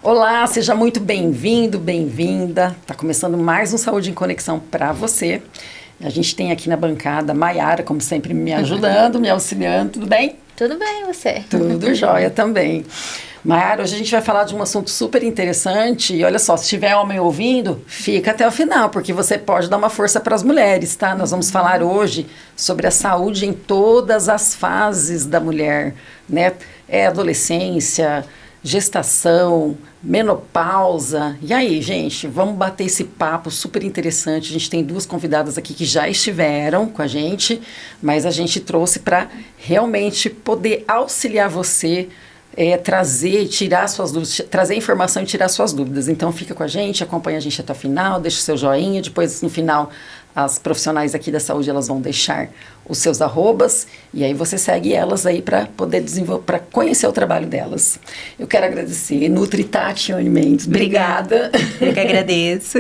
Olá, seja muito bem-vindo, bem-vinda. Está começando mais um Saúde em Conexão para você. A gente tem aqui na bancada Maiara, como sempre, me ajudando, me auxiliando. Tudo bem? Tudo bem, você? Tudo jóia também. Maiara, hoje a gente vai falar de um assunto super interessante. E olha só, se tiver homem ouvindo, fica até o final, porque você pode dar uma força para as mulheres, tá? Nós vamos falar hoje sobre a saúde em todas as fases da mulher, né? Adolescência, gestação, menopausa. E aí, gente, vamos bater esse papo super interessante. A gente tem duas convidadas aqui que já estiveram com a gente, mas a gente trouxe para realmente poder auxiliar você, trazer, tirar suas dúvidas, trazer informação e tirar suas dúvidas. Então, fica com a gente, acompanha a gente até o final, deixa o seu joinha, depois, no final, as profissionais aqui da saúde, elas vão deixar os seus arrobas, e aí você segue elas aí para poder desenvolver, para conhecer o trabalho delas. Eu quero agradecer, Nutri Tatiane Mendes, obrigada. Eu que agradeço.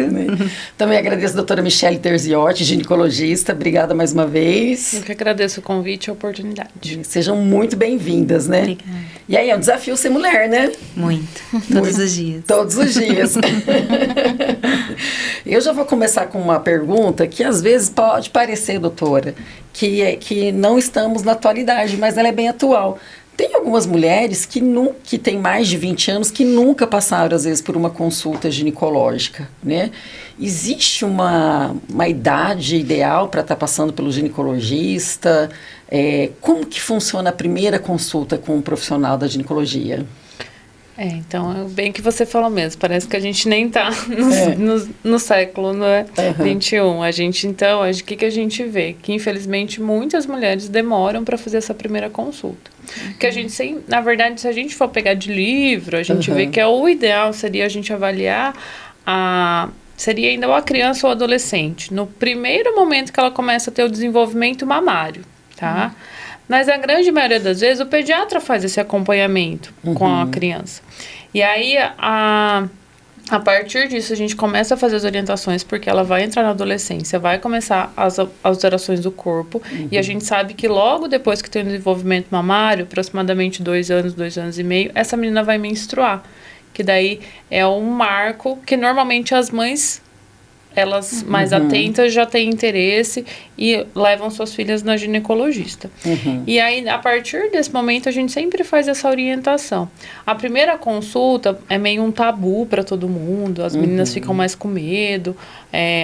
Também agradeço a doutora Michele Terziotti, ginecologista, obrigada mais uma vez. Eu que agradeço o convite e a oportunidade. Sejam muito bem-vindas, né? Obrigada. E aí, é um desafio ser mulher, né? Muito. Todos os dias. Todos os dias. Eu já vou começar com uma pergunta que às vezes pode parecer, doutora, que não estamos na atualidade, mas ela é bem atual. Tem algumas mulheres que têm mais de 20 anos que nunca passaram, às vezes, por uma consulta ginecológica, né? Existe uma idade ideal para estar passando pelo ginecologista? Como que funciona a primeira consulta com um profissional da ginecologia? Então, bem que você falou mesmo, parece que a gente nem está no século, né? 21. A gente, então, o que a gente vê? Que, infelizmente, muitas mulheres demoram para fazer essa primeira consulta. Que a gente, na verdade, se a gente for pegar de livro, a gente vê que o ideal seria a gente avaliar seria ainda ou a criança ou o adolescente, no primeiro momento que ela começa a ter o desenvolvimento mamário, tá? Mas a grande maioria das vezes o pediatra faz esse acompanhamento com a criança. E aí, a partir disso, a gente começa a fazer as orientações, porque ela vai entrar na adolescência, vai começar as alterações do corpo, e a gente sabe que logo depois que tem o desenvolvimento mamário, aproximadamente 2 anos, 2 anos e meio, essa menina vai menstruar, que daí é um marco que normalmente as mães, elas mais atentas, já têm interesse e levam suas filhas na ginecologista. E aí, a partir desse momento, a gente sempre faz essa orientação. A primeira consulta é meio um tabu para todo mundo, as meninas ficam mais com medo,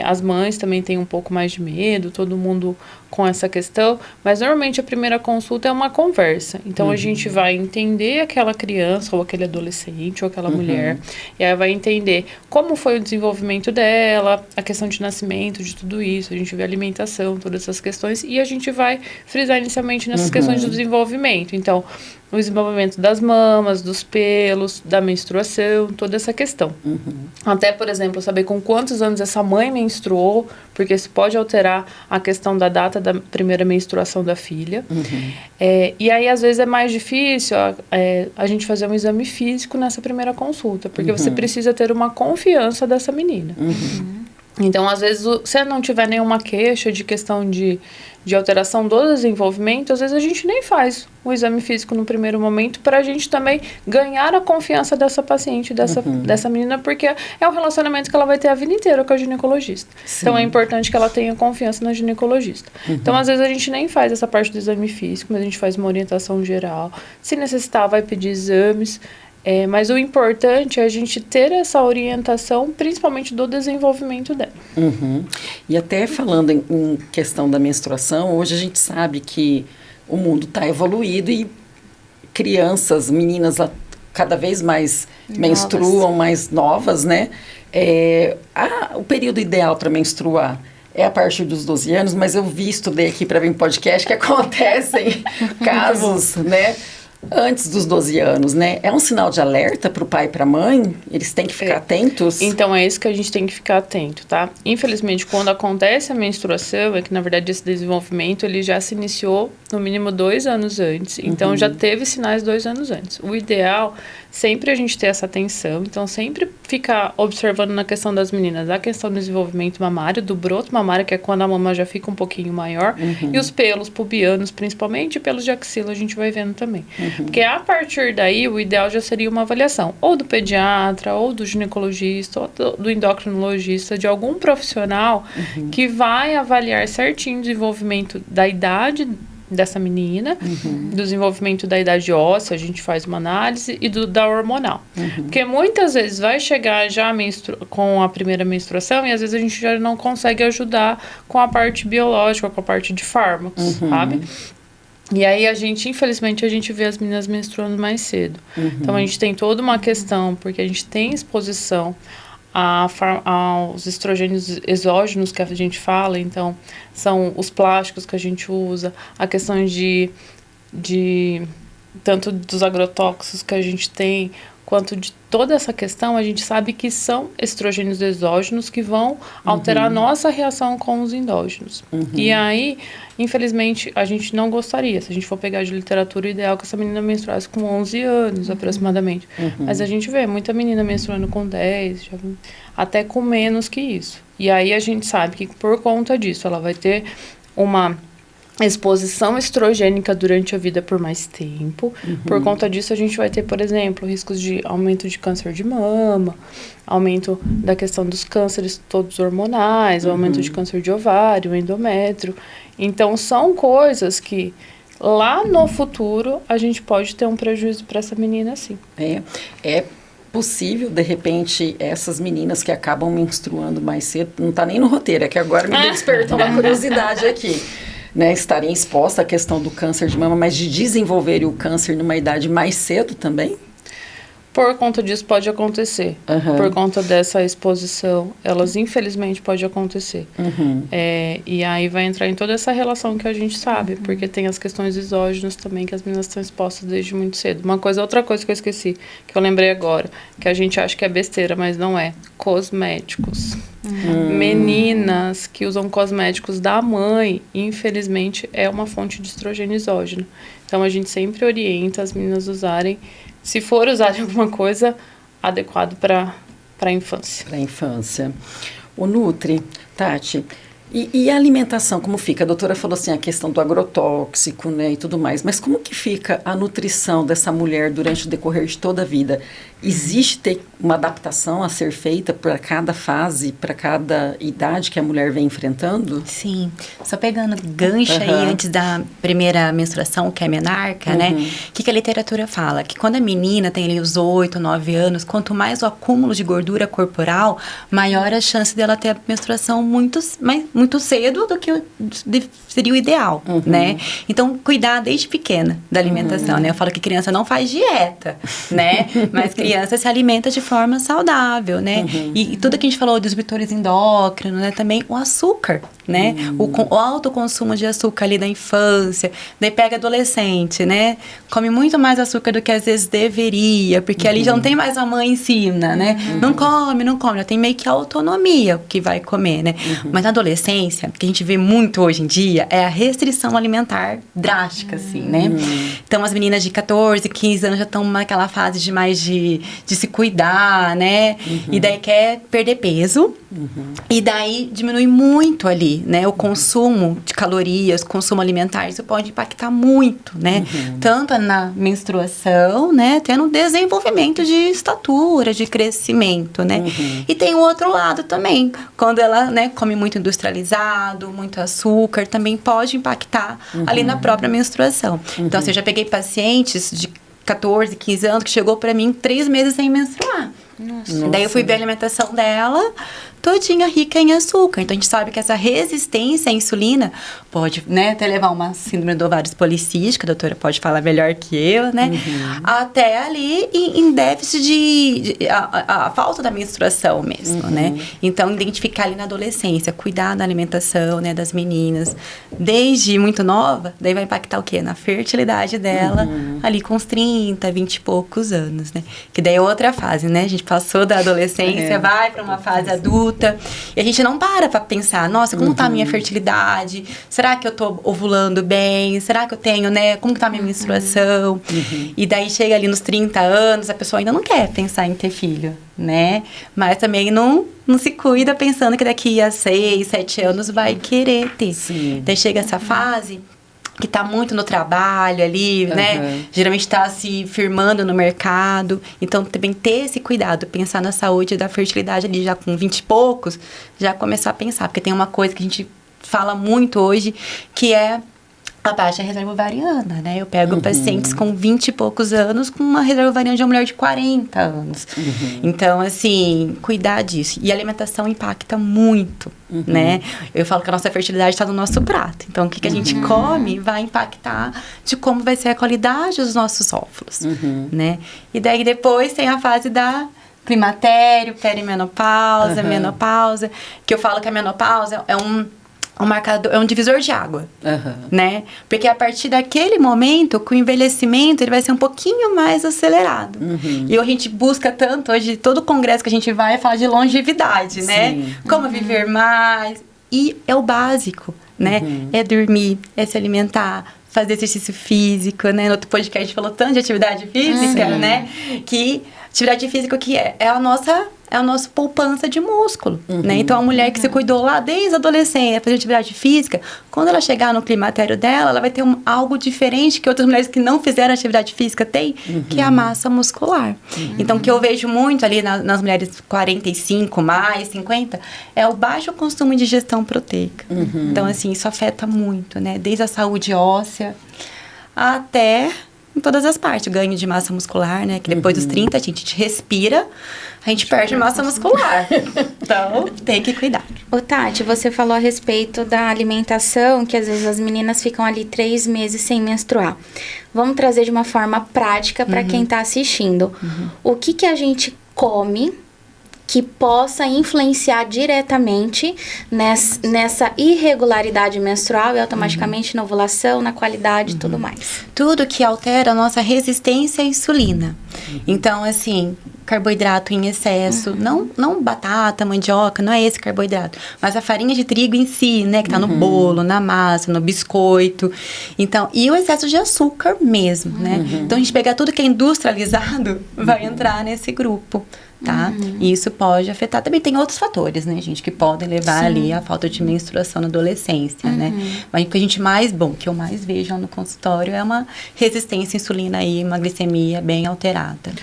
as mães também têm um pouco mais de medo, todo mundo com essa questão, mas normalmente a primeira consulta é uma conversa. Então, a gente vai entender aquela criança, ou aquele adolescente, ou aquela mulher, e aí vai entender como foi o desenvolvimento dela, a questão de nascimento, de tudo isso, a gente vê a alimentação, todas essas questões, e a gente vai frisar inicialmente nessas questões do desenvolvimento. Então, o desenvolvimento das mamas, dos pelos, da menstruação, toda essa questão. Até, por exemplo, saber com quantos anos essa mãe menstruou, porque isso pode alterar a questão da data da primeira menstruação da filha. E aí, às vezes, é mais difícil a gente fazer um exame físico nessa primeira consulta, porque você precisa ter uma confiança dessa menina. Então, às vezes, se não tiver nenhuma queixa de questão de alteração do desenvolvimento, às vezes a gente nem faz o exame físico no primeiro momento para a gente também ganhar a confiança dessa paciente, dessa menina, porque é um relacionamento que ela vai ter a vida inteira com a ginecologista. Sim. Então, é importante que ela tenha confiança na ginecologista. Então, às vezes a gente nem faz essa parte do exame físico, mas a gente faz uma orientação geral. Se necessitar, vai pedir exames. Mas o importante é a gente ter essa orientação, principalmente do desenvolvimento dela. E até falando em questão da menstruação, hoje a gente sabe que o mundo está evoluído e crianças, meninas cada vez mais menstruam, mais novas, né? O período ideal para menstruar é a partir dos 12 anos, mas eu estudei aqui para vir um podcast que acontecem casos, né? Antes dos 12 anos, né? É um sinal de alerta para o pai e para a mãe? Eles têm que ficar atentos? Então, é isso que a gente tem que ficar atento, tá? Infelizmente, quando acontece a menstruação, é que, na verdade, esse desenvolvimento, ele já se iniciou no mínimo 2 anos antes. Então, já teve sinais 2 anos antes. O ideal, sempre a gente ter essa atenção. Então, sempre ficar observando na questão das meninas, a questão do desenvolvimento mamário, do broto mamário, que é quando a mama já fica um pouquinho maior, e os pelos pubianos, principalmente, e pelos de axila, a gente vai vendo também. Porque a partir daí, o ideal já seria uma avaliação, ou do pediatra, ou do ginecologista, ou do endocrinologista, de algum profissional que vai avaliar certinho o desenvolvimento da idade dessa menina, do desenvolvimento da idade óssea, a gente faz uma análise, e da hormonal. Porque muitas vezes vai chegar já com a primeira menstruação e às vezes a gente já não consegue ajudar com a parte biológica, com a parte de fármacos, sabe? E aí, infelizmente, a gente vê as meninas menstruando mais cedo. Então, a gente tem toda uma questão, porque a gente tem exposição aos estrogênios exógenos que a gente fala, então são os plásticos que a gente usa, a questão de tanto dos agrotóxicos que a gente tem, quanto de toda essa questão, a gente sabe que são estrogênios exógenos que vão alterar a nossa reação com os endógenos. E aí, infelizmente, a gente não gostaria. Se a gente for pegar de literatura, o ideal é que essa menina menstruasse com 11 anos, aproximadamente. Mas a gente vê muita menina menstruando com 10, até com menos que isso. E aí, a gente sabe que, por conta disso, ela vai ter uma exposição estrogênica durante a vida por mais tempo. Por conta disso, a gente vai ter, por exemplo, riscos de aumento de câncer de mama, aumento da questão dos cânceres todos hormonais, aumento de câncer de ovário, endométrio. Então, são coisas que lá no futuro a gente pode ter um prejuízo para essa menina, sim. É possível, de repente, essas meninas que acabam menstruando mais cedo, não está nem no roteiro, é que agora me despertou uma curiosidade aqui. Né, estarem expostas à questão do câncer de mama, mas de desenvolverem o câncer numa idade mais cedo também? Por conta disso pode acontecer. Por conta dessa exposição, elas infelizmente pode acontecer. E aí vai entrar em toda essa relação que a gente sabe, porque tem as questões exógenas também, que as meninas estão expostas desde muito cedo. Outra coisa que eu esqueci, que eu lembrei agora, que a gente acha que é besteira, mas não é. Cosméticos. Meninas que usam cosméticos da mãe, infelizmente, é uma fonte de estrogênio exógeno. Então, a gente sempre orienta as meninas a usarem, se for usar alguma coisa, adequado para a infância. Para a infância. O Nutri, Tati, e a alimentação, como fica? A doutora falou assim, a questão do agrotóxico, né, e tudo mais, mas como que fica a nutrição dessa mulher durante o decorrer de toda a vida? Existe uma adaptação a ser feita para cada fase, para cada idade que a mulher vem enfrentando? Sim. Só pegando gancho aí antes da primeira menstruação, que é a menarca, né? O que a literatura fala? Que quando a menina tem ali os 8, 9 anos, quanto mais o acúmulo de gordura corporal, maior a chance dela ter a menstruação muito cedo do que seria o ideal, né? Então, cuidar desde pequena da alimentação, né? Eu falo que criança não faz dieta, né? Mas criança se alimenta de forma saudável, né? E tudo que a gente falou dos disruptores endócrinos, né? Também o açúcar, né? O alto consumo de açúcar ali da infância, daí pega adolescente, né? Come muito mais açúcar do que às vezes deveria, porque ali já não tem mais a mãe ensina, né? Não come, já tem meio que a autonomia o que vai comer, né? Mas na adolescência, que a gente vê muito hoje em dia, é a restrição alimentar drástica, assim, né? Então, as meninas de 14, 15 anos já estão naquela fase de mais de se cuidar, né? E daí quer perder peso. E daí diminui muito ali, né? O consumo de calorias, consumo alimentar, isso pode impactar muito, né? Tanto na menstruação, né? Até no desenvolvimento de estatura, de crescimento, né? E tem o outro lado também. Quando ela, né, come muito industrializado, muito açúcar, também pode impactar ali na própria menstruação. Então, assim, eu já peguei pacientes de 14, 15 anos que chegou pra mim 3 meses sem menstruar. Nossa. Daí eu fui ver a alimentação dela, todinha rica em açúcar. Então, a gente sabe que essa resistência à insulina pode, né, até levar uma síndrome do ovário policística, a doutora pode falar melhor que eu, né? Até ali em déficit a falta da menstruação mesmo, né? Então, identificar ali na adolescência, cuidar da alimentação, né, das meninas, desde muito nova, daí vai impactar o quê? Na fertilidade dela, ali com uns 30, 20 e poucos anos, né? Que daí é outra fase, né? A gente passou da adolescência, vai para uma fase adulta, consulta. E a gente não para pra pensar, nossa, como tá a minha fertilidade? Será que eu tô ovulando bem? Será que eu tenho, né? Como que tá a minha menstruação? E daí chega ali nos 30 anos, a pessoa ainda não quer pensar em ter filho, né? Mas também não se cuida pensando que daqui a 6, 7 anos vai querer ter. Sim. Daí chega essa fase que tá muito no trabalho ali, né? Geralmente tá se firmando no mercado. Então, também ter esse cuidado, pensar na saúde da fertilidade ali já com 20 e poucos, já começar a pensar. Porque tem uma coisa que a gente fala muito hoje, que é a baixa reserva ovariana, né? Eu pego pacientes com 20 e poucos anos com uma reserva ovariana de uma mulher de 40 anos. Então, assim, cuidar disso. E a alimentação impacta muito, né? Eu falo que a nossa fertilidade está no nosso prato. Então, o que a gente come vai impactar de como vai ser a qualidade dos nossos óvulos, né? E daí, depois, tem a fase da climatério, perimenopausa, menopausa, que eu falo que a menopausa é um marcador, é um divisor de água, né? Porque a partir daquele momento, com o envelhecimento, ele vai ser um pouquinho mais acelerado. E a gente busca tanto, hoje, todo congresso que a gente vai fala de longevidade, né? Como viver mais. E é o básico, né? É dormir, é se alimentar, fazer exercício físico, né? No outro podcast a gente falou tanto de atividade física, né? Que atividade física que é a nossa poupança de músculo, né? Então, a mulher que se cuidou lá desde a adolescência, fazer atividade física, quando ela chegar no climatério dela, ela vai ter algo diferente que outras mulheres que não fizeram atividade física têm, que é a massa muscular. Então, o que eu vejo muito ali nas mulheres 45 mais, 50, é o baixo consumo de ingestão proteica. Então, assim, isso afeta muito, né? Desde a saúde óssea até em todas as partes, ganho de massa muscular, né? Que depois dos 30 a gente respira, a gente perde massa muscular. Então, tem que cuidar. Ô, Tati, você falou a respeito da alimentação, que às vezes as meninas ficam ali 3 meses sem menstruar. Vamos trazer de uma forma prática para quem está assistindo. O que a gente come que possa influenciar diretamente nessa irregularidade menstrual e automaticamente na ovulação, na qualidade e tudo mais. Tudo que altera a nossa resistência à insulina. Então, assim, carboidrato em excesso, não batata, mandioca, não é esse carboidrato, mas a farinha de trigo em si, né, que tá no bolo, na massa, no biscoito. Então, e o excesso de açúcar mesmo, né? Então, a gente pegar tudo que é industrializado, vai entrar nesse grupo. Tá? E isso pode afetar. Também tem outros fatores, né, gente, que podem levar ali a falta de menstruação na adolescência, né? Mas o que a gente que eu mais vejo lá no consultório é uma resistência à insulina e uma glicemia bem alterada.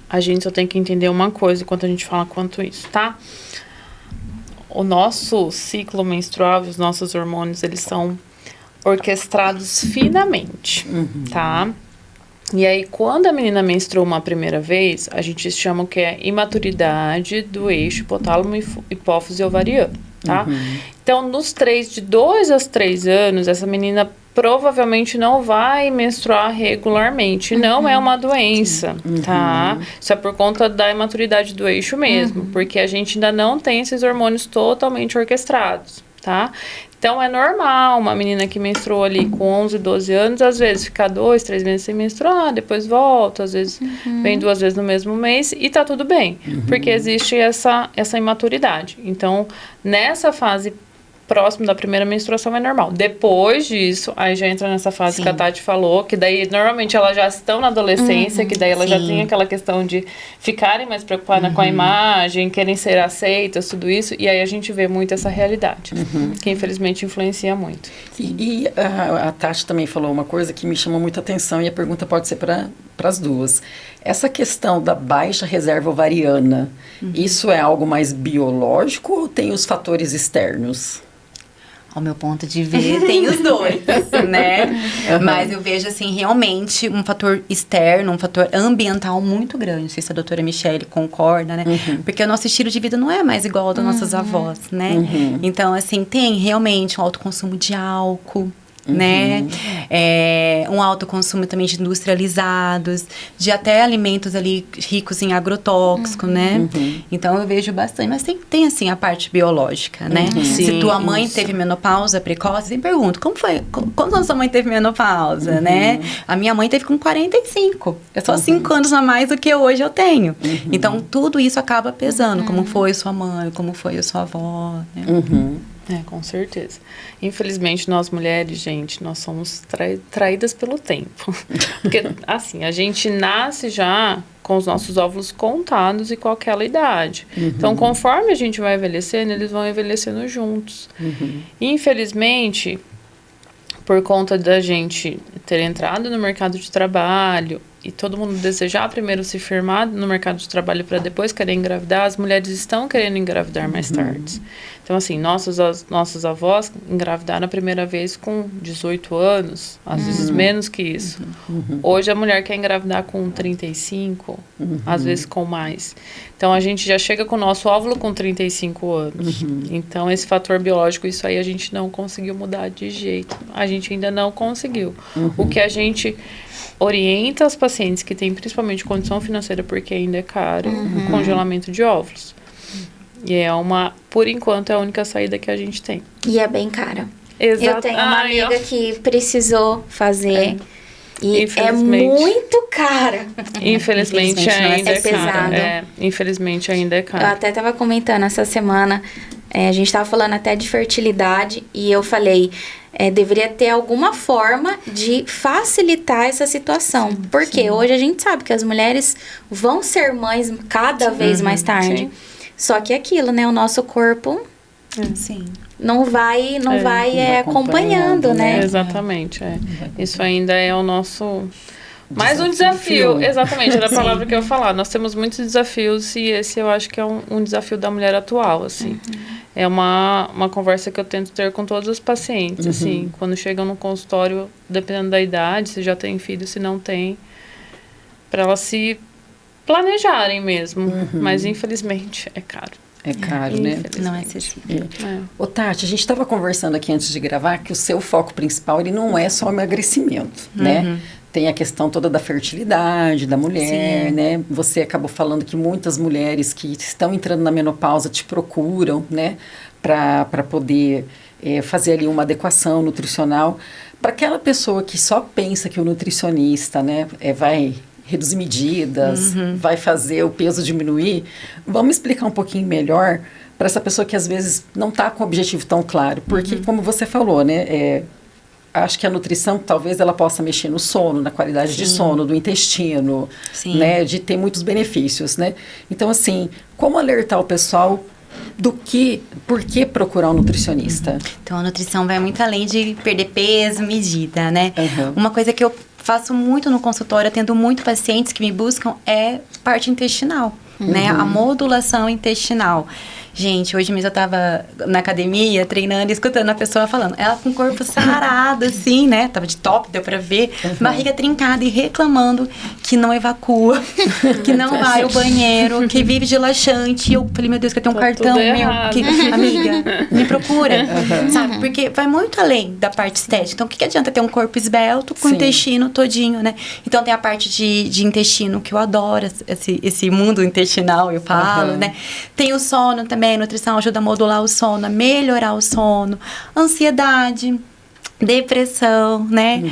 A gente só tem que entender uma coisa enquanto a gente fala quanto isso, tá? O nosso ciclo menstrual, os nossos hormônios, eles são orquestrados finamente, tá? E aí, quando a menina menstrua uma primeira vez, a gente chama que é imaturidade do eixo hipotálamo, hipófise ovariano, tá? Então, de 2 a 3 anos, essa menina provavelmente não vai menstruar regularmente. Não é uma doença, tá? Isso é por conta da imaturidade do eixo mesmo, porque a gente ainda não tem esses hormônios totalmente orquestrados, tá? Então, é normal uma menina que menstruou ali com 11, 12 anos, às vezes ficar 2, 3 meses sem menstruar, depois volta, às vezes vem 2 vezes no mesmo mês e tá tudo bem, porque existe essa imaturidade. Então, nessa fase próximo da primeira menstruação é normal. Depois disso, aí já entra nessa fase que a Tati falou, que daí normalmente elas já estão na adolescência, que daí elas já têm aquela questão de ficarem mais preocupadas com a imagem, querem ser aceitas, tudo isso, e aí a gente vê muito essa realidade, que infelizmente influencia muito. E a Tati também falou uma coisa que me chamou muita atenção, e a pergunta pode ser para as duas. Essa questão da baixa reserva ovariana, isso é algo mais biológico ou tem os fatores externos? Ao meu ponto de ver, tem os dois, né? Mas eu vejo, assim, realmente um fator externo, um fator ambiental muito grande. Não sei se a doutora Michele concorda, né? Porque o nosso estilo de vida não é mais igual ao dos nossos avós, né? Então, assim, tem realmente um alto consumo de álcool, né? Um alto consumo também de industrializados, de até alimentos ali ricos em agrotóxico, né? Então eu vejo bastante, mas tem assim a parte biológica, né? Se tua mãe teve menopausa precoce, sempre pergunto, como foi? Quantos anos sua mãe teve menopausa, né? A minha mãe teve com 45. É só 5 anos a mais do que hoje eu tenho. Então tudo isso acaba pesando, como foi sua mãe, como foi a sua avó, né? Com certeza. Infelizmente, nós mulheres, gente, nós somos traídas pelo tempo. Porque, assim, a gente nasce já com os nossos óvulos contados e com aquela idade. Então, conforme a gente vai envelhecendo, eles vão envelhecendo juntos. Infelizmente, por conta da gente ter entrado no mercado de trabalho e todo mundo desejar primeiro se firmar no mercado de trabalho para depois querer engravidar, as mulheres estão querendo engravidar mais tarde. Então, assim, nossos avós engravidaram a primeira vez com 18 anos, às vezes menos que isso. Hoje a mulher quer engravidar com 35, às vezes com mais. Então, a gente já chega com o nosso óvulo com 35 anos. Então, esse fator biológico, isso aí a gente não conseguiu mudar de jeito. A gente ainda não conseguiu. O que a gente orienta os pacientes que têm principalmente condição financeira, porque ainda é caro, o congelamento de óvulos. E por enquanto, é a única saída que a gente tem. E é bem cara. Exato. Eu tenho uma amiga que precisou fazer e é muito cara. Infelizmente ainda é pesado. Infelizmente ainda é caro. Eu até estava comentando essa semana, a gente estava falando até de fertilidade e eu falei, deveria ter alguma forma de facilitar essa situação. Porque hoje a gente sabe que as mulheres vão ser mães cada vez mais tarde. Só que é aquilo, né? O nosso corpo não vai acompanhando, né? Exatamente. Isso ainda é o nosso... Mais um desafio. Exatamente, era a palavra que eu ia falar. Nós temos muitos desafios e esse eu acho que é um desafio da mulher atual, assim. É uma conversa que eu tento ter com todos os pacientes, assim. Quando chegam no consultório, dependendo da idade, se já tem filho, se não tem, para elas se planejarem mesmo. Mas, infelizmente, é caro. É caro, né? Não é acessível. Ô, Tati, a gente estava conversando aqui antes de gravar que o seu foco principal, ele não é só o emagrecimento, né? Tem a questão toda da fertilidade da mulher, né? Você acabou falando que muitas mulheres que estão entrando na menopausa te procuram, né? Para poder fazer ali uma adequação nutricional. Para aquela pessoa que só pensa que o nutricionista, né, vai reduzir medidas, vai fazer o peso diminuir, vamos explicar um pouquinho melhor para essa pessoa que às vezes não está com o objetivo tão claro. Porque, como você falou, né, acho que a nutrição talvez ela possa mexer no sono, na qualidade de sono, do intestino, né, de ter muitos benefícios, né? Então, assim, como alertar o pessoal por que procurar um nutricionista? Então, a nutrição vai muito além de perder peso, medida, né? Uma coisa que eu faço muito no consultório, atendo muito pacientes que me buscam, é parte intestinal, né? A modulação intestinal. Gente, hoje mesmo eu tava na academia, treinando e escutando a pessoa falando. Ela com o corpo sarado, assim, né? Tava de top, deu pra ver. Barriga trincada e reclamando que não evacua, que não vai ao banheiro, que vive de laxante. E eu falei, meu Deus, que eu tenho um cartão meu. Amiga, me procura. Sabe? Porque vai muito além da parte estética. Então, o que adianta ter um corpo esbelto com o intestino todinho, né? Então, tem a parte de intestino, que eu adoro, esse mundo intestinal, eu falo, né? Tem o sono também. A nutrição ajuda a modular o sono, a melhorar o sono, ansiedade, depressão, né?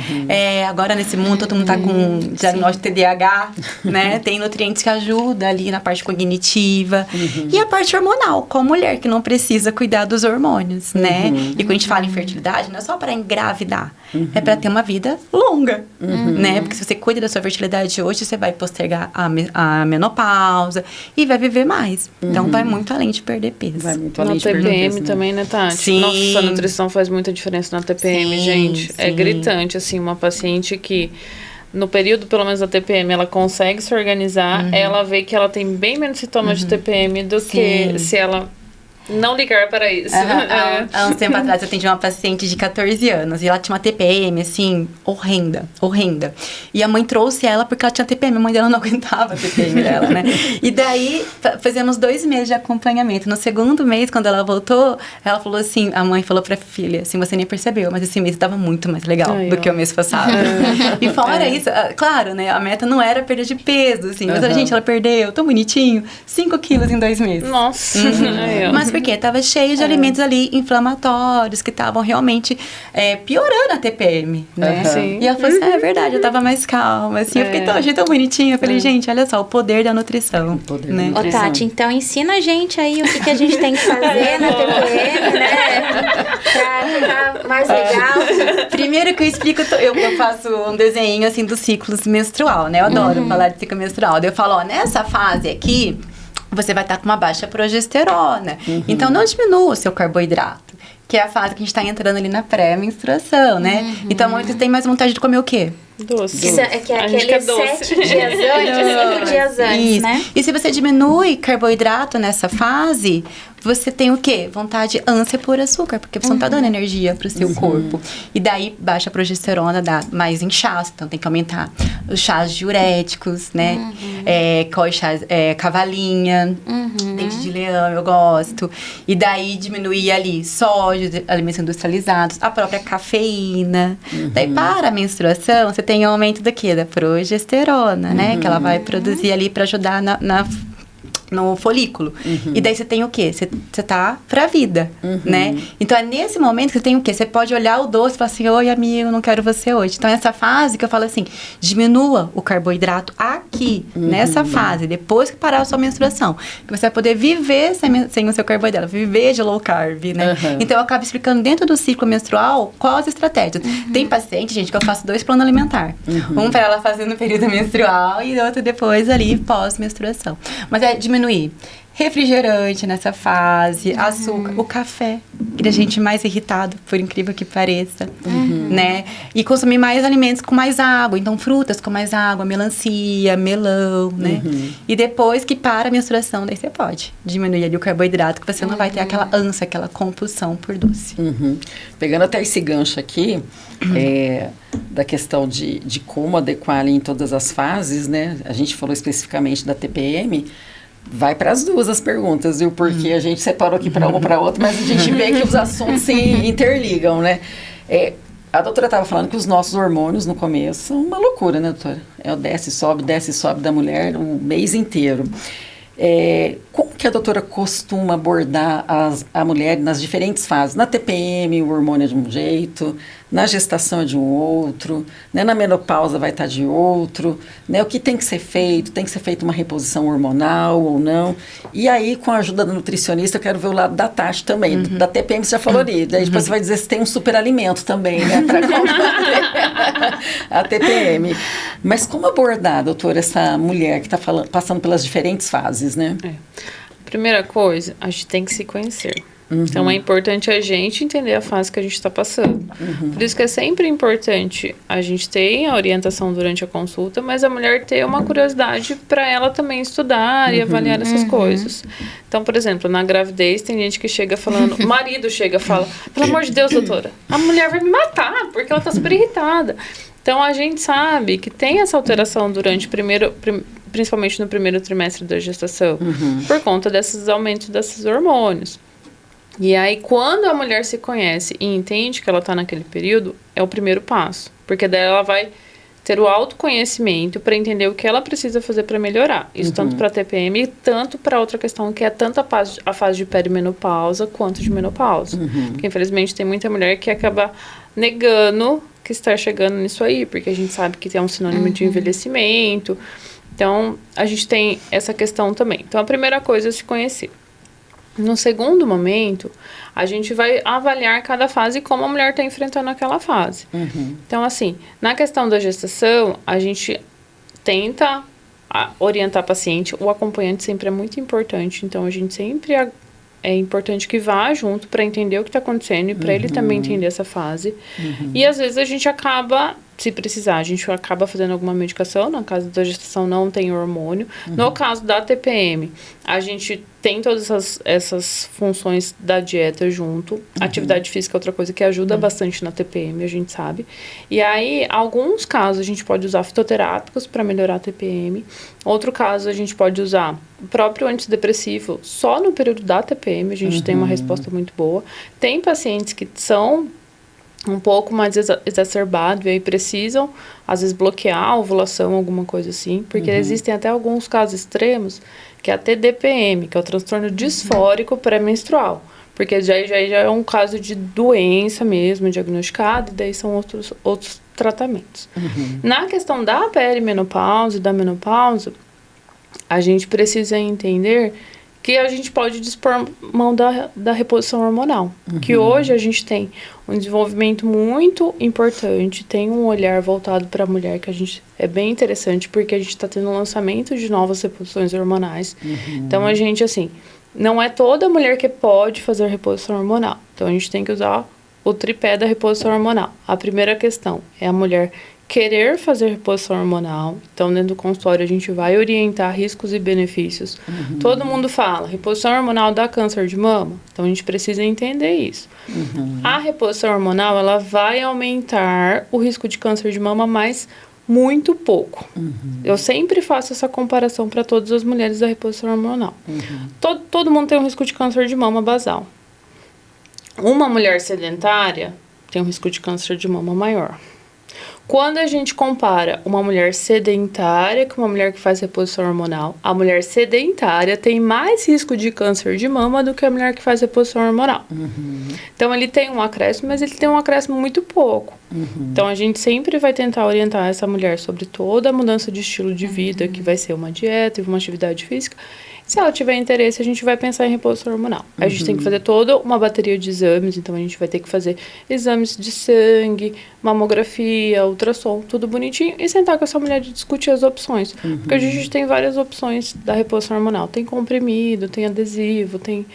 Agora nesse mundo todo mundo tá com diagnóstico de TDAH, né? Tem nutrientes que ajudam ali na parte cognitiva. E a parte hormonal, com a mulher que não precisa cuidar dos hormônios, né? E quando a gente fala em fertilidade, não é só para engravidar, é para ter uma vida longa, né? Porque se você cuida da sua fertilidade hoje, você vai postergar a menopausa e vai viver mais. Então, vai muito além de perder peso. Vai muito além de TPM perder peso, também, né, Tati? Sim. Nossa, a nutrição faz muita diferença na TPM, gente. É gritante, assim, uma paciente que no período, pelo menos da TPM, ela consegue se organizar, ela vê que ela tem bem menos sintomas de TPM do que se ela Não ligar para isso. Há uns tempos atrás eu atendi uma paciente de 14 anos e ela tinha uma TPM, assim, horrenda. E a mãe trouxe ela porque ela tinha TPM, a mãe dela não aguentava a TPM dela, né? E daí, fizemos 2 meses de acompanhamento. No segundo mês, quando ela voltou, ela falou assim, a mãe falou pra filha, assim, você nem percebeu, mas esse mês estava muito mais legal do que o mês passado. E fora isso, claro, né, a meta não era perder de peso, assim, mas a gente, ela perdeu, tão bonitinho, 5 quilos em 2 meses. Nossa! Mas por quê? Tava cheio de alimentos ali inflamatórios que estavam realmente piorando a TPM, né? Sim. E ela falou assim, é verdade, eu tava mais calma, assim, eu achei tão bonitinha. Eu falei, gente, olha só, o poder da nutrição, né? Ô, Tati, então ensina a gente aí o que a gente tem que fazer na TPM, né? Pra ficar mais legal. Primeiro que eu explico, eu faço um desenho, assim, do ciclo menstrual, né? Eu adoro falar de ciclo menstrual. Daí eu falo, ó, nessa fase aqui, você vai estar com uma baixa progesterona. Então, não diminua o seu carboidrato, que é a fase que a gente está entrando ali na pré-menstruação, né? Então, muitos têm mais vontade de comer o quê? Doce. Isso é que é aquele 7 dias antes, 5 dias antes, isso, né? E se você diminui carboidrato nessa fase, você tem o quê? Vontade, ânsia por açúcar, porque você não tá dando energia pro seu corpo. E daí, baixa progesterona dá mais inchaço, então tem que aumentar os chás diuréticos, né? Qual chás? Cavalinha, dente de leão, eu gosto. E daí, diminuir ali sódio, alimentos industrializados, a própria cafeína. Daí, para a menstruação, você tem o aumento da quê? Da progesterona, né? Que ela vai produzir ali para ajudar no folículo. E daí você tem o quê? Você tá pra vida, né? Então, é nesse momento que você tem o quê? Você pode olhar o doce e falar assim, oi, amigo, não quero você hoje. Então, essa fase que eu falo assim, diminua o carboidrato aqui, nessa fase, depois que parar a sua menstruação. Que você vai poder viver sem o seu carboidrato, viver de low carb, né? Então, eu acabo explicando dentro do ciclo menstrual quais as estratégias. Tem paciente, gente, que eu faço 2 planos alimentares. Um pra ela fazer no período menstrual e outro depois ali, pós-menstruação. Mas diminuir refrigerante nessa fase, açúcar, o café, que deixa a gente mais irritado, por incrível que pareça, né? E consumir mais alimentos com mais água, então frutas com mais água, melancia, melão, né? E depois que para a menstruação, daí você pode diminuir ali o carboidrato, que você não vai ter aquela ânsia, aquela compulsão por doce. Pegando até esse gancho aqui, da questão de como adequar ali em todas as fases, né? A gente falou especificamente da TPM, vai para as duas as perguntas, viu? Porque a gente separou aqui para uma para outra, mas a gente vê que os assuntos se interligam, né? A doutora estava falando que os nossos hormônios no começo são uma loucura, né, doutora? O desce e sobe da mulher o mês inteiro. Como que a doutora costuma abordar a mulher nas diferentes fases? Na TPM, o hormônio é de um jeito, na gestação é de um outro, né? Na menopausa vai estar de outro, né? O que tem que ser feito? Tem que ser feita uma reposição hormonal ou não? E aí, com a ajuda do nutricionista, eu quero ver o lado da Tati também. Da TPM você já falou ali, daí depois você vai dizer se tem um superalimento também, né? Para combater a TPM. Mas como abordar, doutora, essa mulher que está passando pelas diferentes fases, né? Primeira coisa, a gente tem que se conhecer. Então, é importante a gente entender a fase que a gente está passando. Por isso que é sempre importante a gente ter a orientação durante a consulta, mas a mulher ter uma curiosidade para ela também estudar e avaliar essas coisas. Então, por exemplo, na gravidez, tem gente que chega falando, o marido chega e fala, pelo amor de Deus, doutora, a mulher vai me matar, porque ela está super irritada. Então, a gente sabe que tem essa alteração durante principalmente no primeiro trimestre da gestação, por conta desses aumentos desses hormônios. E aí, quando a mulher se conhece e entende que ela está naquele período, é o primeiro passo. Porque daí ela vai ter o autoconhecimento para entender o que ela precisa fazer para melhorar. Isso tanto para a TPM e tanto para outra questão, que é tanto a fase de perimenopausa quanto de menopausa. Porque, infelizmente, tem muita mulher que acaba negando que está chegando nisso aí, porque a gente sabe que é um sinônimo de envelhecimento. Então, a gente tem essa questão também. Então, a primeira coisa é se conhecer. No segundo momento, a gente vai avaliar cada fase e como a mulher está enfrentando aquela fase. Então, assim, na questão da gestação, a gente tenta orientar a paciente. O acompanhante sempre é muito importante, então a gente sempre é importante que vá junto para entender o que está acontecendo e para ele também entender essa fase. E às vezes a gente acaba se precisar, a gente acaba fazendo alguma medicação. Na caso da gestação, não tem hormônio. No caso da TPM, a gente tem todas essas funções da dieta junto. Atividade física é outra coisa que ajuda bastante na TPM, a gente sabe. E aí, alguns casos, a gente pode usar fitoterápicos para melhorar a TPM. Outro caso, a gente pode usar o próprio antidepressivo só no período da TPM. A gente tem uma resposta muito boa. Tem pacientes que são um pouco mais exacerbado e aí precisam, às vezes, bloquear a ovulação, alguma coisa assim, porque existem até alguns casos extremos, que é a TDPM, que é o transtorno disfórico pré-menstrual, porque já é um caso de doença mesmo, diagnosticado, e daí são outros tratamentos. Na questão da perimenopausa e da menopausa, a gente precisa entender que a gente pode dispor mão da reposição hormonal. Que hoje a gente tem um desenvolvimento muito importante, tem um olhar voltado para a mulher que a gente é bem interessante, porque a gente está tendo um lançamento de novas reposições hormonais. Então, a gente, assim, não é toda mulher que pode fazer reposição hormonal. Então, a gente tem que usar o tripé da reposição hormonal. A primeira questão é a mulher querer fazer reposição hormonal. Então, dentro do consultório, a gente vai orientar riscos e benefícios. Todo mundo fala, reposição hormonal dá câncer de mama. Então, a gente precisa entender isso. A reposição hormonal, ela vai aumentar o risco de câncer de mama, mas muito pouco. Eu sempre faço essa comparação para todas as mulheres da reposição hormonal. Todo mundo tem um risco de câncer de mama basal. Uma mulher sedentária tem um risco de câncer de mama maior. Quando a gente compara uma mulher sedentária com uma mulher que faz reposição hormonal, a mulher sedentária tem mais risco de câncer de mama do que a mulher que faz reposição hormonal. Então, ele tem um acréscimo, mas ele tem um acréscimo muito pouco. Então, a gente sempre vai tentar orientar essa mulher sobre toda a mudança de estilo de vida, que vai ser uma dieta e uma atividade física. Se ela tiver interesse, a gente vai pensar em reposição hormonal. A gente tem que fazer toda uma bateria de exames, então a gente vai ter que fazer exames de sangue, mamografia, ultrassom, tudo bonitinho, e sentar com essa mulher e discutir as opções. Porque a gente tem várias opções da reposição hormonal. Tem comprimido, tem adesivo, tem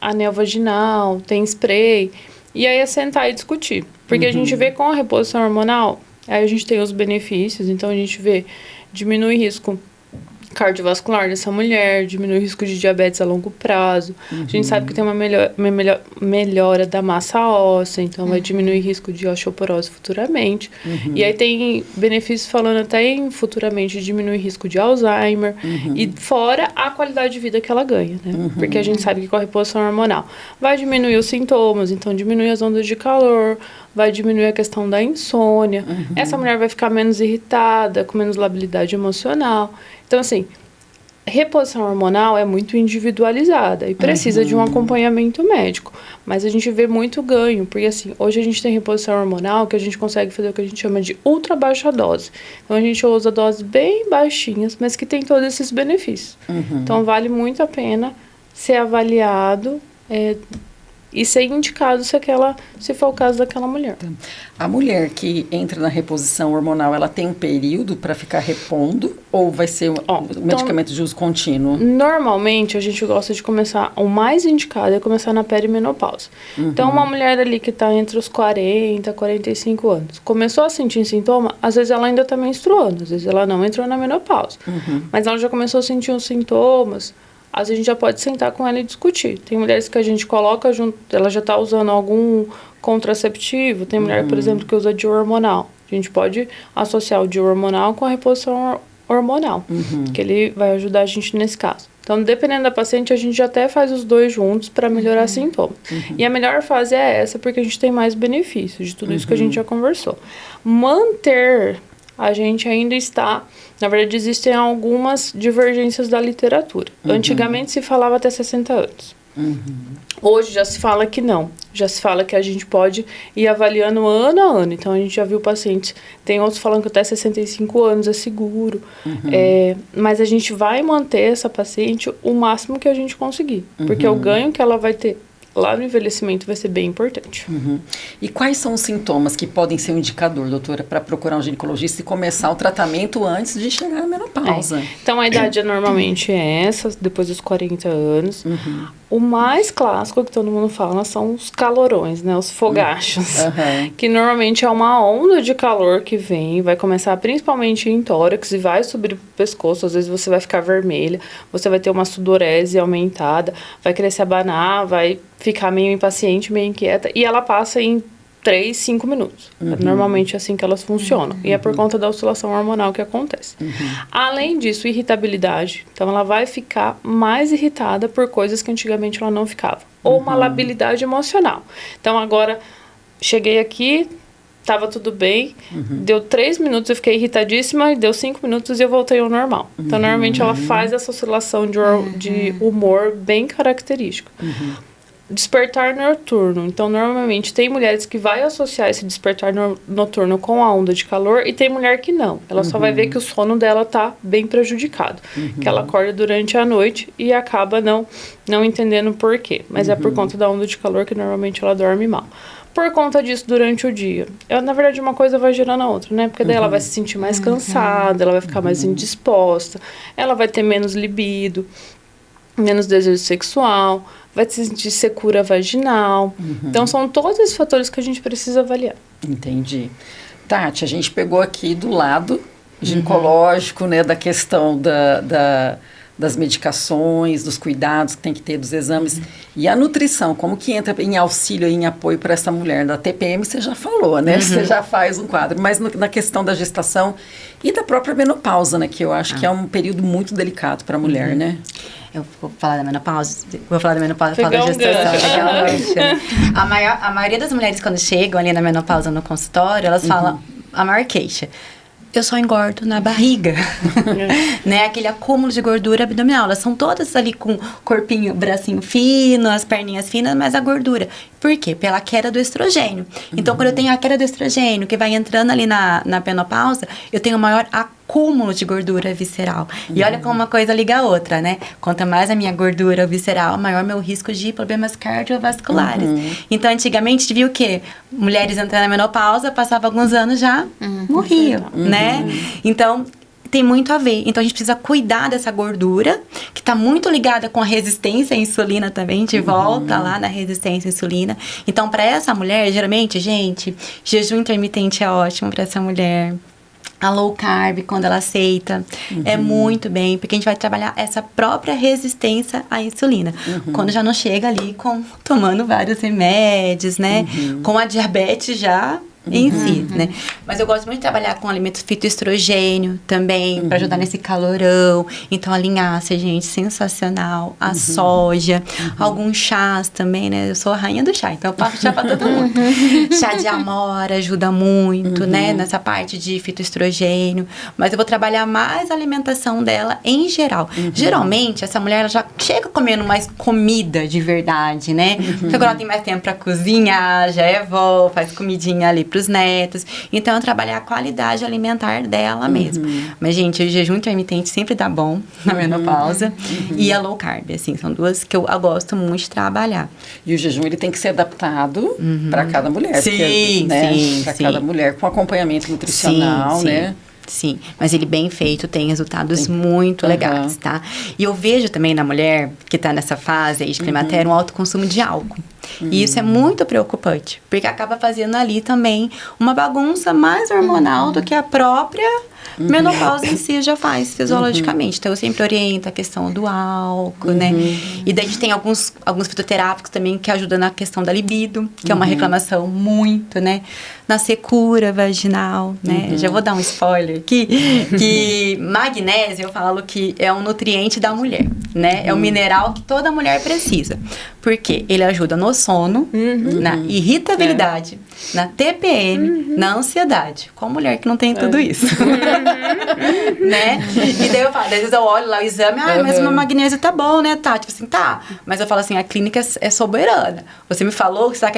anel vaginal, tem spray. E aí é sentar e discutir. Porque a gente vê com a reposição hormonal, aí a gente tem os benefícios, então a gente vê diminui risco cardiovascular dessa mulher, diminui o risco de diabetes a longo prazo. A gente sabe que tem uma melhora da massa óssea, então vai diminuir o risco de osteoporose futuramente. E aí tem benefícios falando até em futuramente diminuir o risco de Alzheimer e fora a qualidade de vida que ela ganha, né? Porque a gente sabe que com a reposição hormonal vai diminuir os sintomas, então diminui as ondas de calor, vai diminuir a questão da insônia. Essa mulher vai ficar menos irritada, com menos labilidade emocional. Então, assim, reposição hormonal é muito individualizada e precisa de um acompanhamento médico. Mas a gente vê muito ganho, porque, assim, hoje a gente tem reposição hormonal que a gente consegue fazer o que a gente chama de ultra baixa dose. Então, a gente usa doses bem baixinhas, mas que tem todos esses benefícios. Então, vale muito a pena ser avaliado e ser indicado se for o caso daquela mulher. A mulher que entra na reposição hormonal, ela tem um período para ficar repondo ou vai ser um medicamento de uso contínuo? Normalmente, a gente gosta de começar, o mais indicado é começar na perimenopausa. Então, uma mulher ali que está entre os 40 e 45 anos, começou a sentir sintoma, às vezes ela ainda está menstruando, às vezes ela não entrou na menopausa, mas ela já começou a sentir os sintomas. Às vezes a gente já pode sentar com ela e discutir. Tem mulheres que a gente coloca junto, ela já está usando algum contraceptivo. Tem mulher, por exemplo, que usa DIU hormonal. A gente pode associar o DIU hormonal com a reposição hormonal, que ele vai ajudar a gente nesse caso. Então, dependendo da paciente, a gente já até faz os dois juntos para melhorar sintomas. E a melhor fase é essa, porque a gente tem mais benefícios de tudo isso que a gente já conversou. Manter, a gente ainda está... Na verdade, existem algumas divergências da literatura. Antigamente se falava até 60 anos. Hoje já se fala que não. Já se fala que a gente pode ir avaliando ano a ano. Então, a gente já viu pacientes... Tem outros falando que até 65 anos é seguro. Mas a gente vai manter essa paciente o máximo que a gente conseguir. Porque o ganho que ela vai ter lá no envelhecimento vai ser bem importante. E quais são os sintomas que podem ser um indicador, doutora, para procurar um ginecologista e começar o tratamento antes de chegar à menopausa? Então, a idade normalmente é essa, depois dos 40 anos. O mais clássico que todo mundo fala são os calorões, né? Os fogachos. Que normalmente é uma onda de calor que vem, vai começar principalmente em tórax e vai subir pro pescoço. Às vezes você vai ficar vermelha, você vai ter uma sudorese aumentada, vai querer se abanar, vai ficar meio impaciente, meio inquieta. E ela passa em 3, 5 minutos. Normalmente é assim que elas funcionam. E é por conta da oscilação hormonal que acontece. Além disso, irritabilidade. Então, ela vai ficar mais irritada por coisas que antigamente ela não ficava. Ou uma labilidade emocional. Então, agora, cheguei aqui, tava tudo bem, deu 3 minutos, eu fiquei irritadíssima, e deu 5 minutos e eu voltei ao normal. Então, normalmente, ela faz essa oscilação de humor bem característico. Despertar noturno. Então, normalmente, tem mulheres que vai associar esse despertar noturno com a onda de calor e tem mulher que não. Ela só vai ver que o sono dela tá bem prejudicado. Que ela acorda durante a noite e acaba não entendendo por quê. Mas é por conta da onda de calor que normalmente ela dorme mal. Por conta disso, durante o dia. Na verdade, uma coisa vai gerando a outra, né? Porque daí ela vai se sentir mais cansada, ela vai ficar mais indisposta, ela vai ter menos libido, menos desejo sexual, vai se sentir secura vaginal. Então, são todos esses fatores que a gente precisa avaliar. Entendi. Tati, a gente pegou aqui do lado ginecológico, né, da questão das medicações, dos cuidados que tem que ter, dos exames. E a nutrição, como que entra em auxílio e em apoio para essa mulher? Da TPM você já falou, né? Você já faz um quadro. Mas na questão da gestação e da própria menopausa, né? Que eu acho que é um período muito delicado para a mulher, né? Eu vou falar da menopausa, vou falar da gestação. A maioria das mulheres, quando chegam ali na menopausa no consultório, elas falam a maior queixa: eu só engordo na barriga. Né? Aquele acúmulo de gordura abdominal. Elas são todas ali com corpinho, bracinho fino, as perninhas finas, mas a gordura. Por quê? Pela queda do estrogênio. Então, quando eu tenho a queda do estrogênio, que vai entrando ali na menopausa, eu tenho maior acúmulo de gordura visceral. E olha como uma coisa liga a outra, né? Quanto mais a minha gordura visceral, maior meu risco de problemas cardiovasculares. Então, antigamente, a gente viu o quê? Mulheres entrando na menopausa, passava alguns anos, já morriam, né? Então, tem muito a ver. Então, a gente precisa cuidar dessa gordura, que está muito ligada com a resistência à insulina também. A gente volta lá na resistência à insulina. Então, para essa mulher, geralmente, gente, jejum intermitente é ótimo para essa mulher. A low carb, quando ela aceita, é muito bem, porque a gente vai trabalhar essa própria resistência à insulina. Quando já não chega ali tomando vários remédios, né? Com a diabetes já em si, né? Mas eu gosto muito de trabalhar com alimentos fitoestrogênio também, para ajudar nesse calorão. Então, a linhaça, gente, sensacional. A soja, alguns chás também, né? Eu sou a rainha do chá, então eu passo chá para todo mundo. Chá de amora ajuda muito, né? Nessa parte de fitoestrogênio. Mas eu vou trabalhar mais a alimentação dela em geral. Geralmente, essa mulher ela já chega comendo mais comida de verdade, né? Porque agora ela tem mais tempo para cozinhar, já é vó, faz comidinha ali pros netos. Então, eu trabalhar a qualidade alimentar dela mesmo. Mas, gente, o jejum intermitente sempre dá bom na menopausa. E a low carb, assim, são duas que eu gosto muito de trabalhar. E o jejum, ele tem que ser adaptado para cada mulher. Sim, porque, né, sim. Para cada mulher, com acompanhamento nutricional, né? Sim, mas ele bem feito tem resultados muito legais, tá? E eu vejo também na mulher que tá nessa fase aí de climatério um alto consumo de álcool. E isso é muito preocupante, porque acaba fazendo ali também uma bagunça mais hormonal do que a própria menopausa em si já faz fisiologicamente. Então, eu sempre oriento a questão do álcool, né? E daí a gente tem alguns fitoterápicos também que ajudam na questão da libido, que é uma reclamação muito, né? Na secura vaginal, né? Já vou dar um spoiler aqui, que magnésio, eu falo que é um nutriente da mulher, né? É um mineral que toda mulher precisa. Porque ele ajuda no sono, na irritabilidade, na TPM, na ansiedade. Qual mulher que não tem tudo isso? Né? E daí eu falo, às vezes eu olho lá o exame, mas o meu magnésio tá bom, né, tá? Tipo assim, tá. Mas eu falo assim, a clínica é soberana. Você me falou que você tá com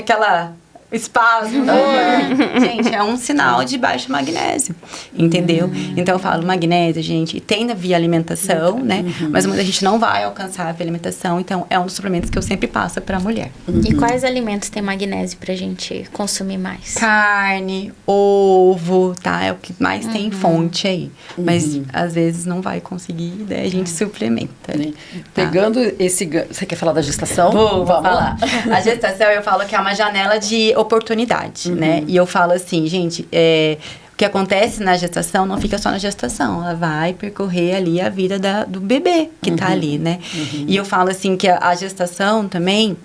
espasmo no olho. Gente, é um sinal de baixo magnésio, entendeu? Então eu falo magnésio, gente, tem via alimentação, né? Mas muita gente não vai alcançar a via alimentação, então é um dos suplementos que eu sempre passo pra mulher. E quais alimentos tem magnésio pra gente consumir mais? Carne, ovo, tá? É o que mais tem fonte aí. Mas às vezes não vai conseguir, daí a gente suplementa. Né? Tá? Pegando esse... Você quer falar da gestação? Vamos Vamos lá. A gestação, eu falo que é uma janela de oportunidade, né? E eu falo assim, gente, o que acontece na gestação não fica só na gestação. Ela vai percorrer ali a vida do bebê que tá ali, né? E eu falo assim que a gestação também,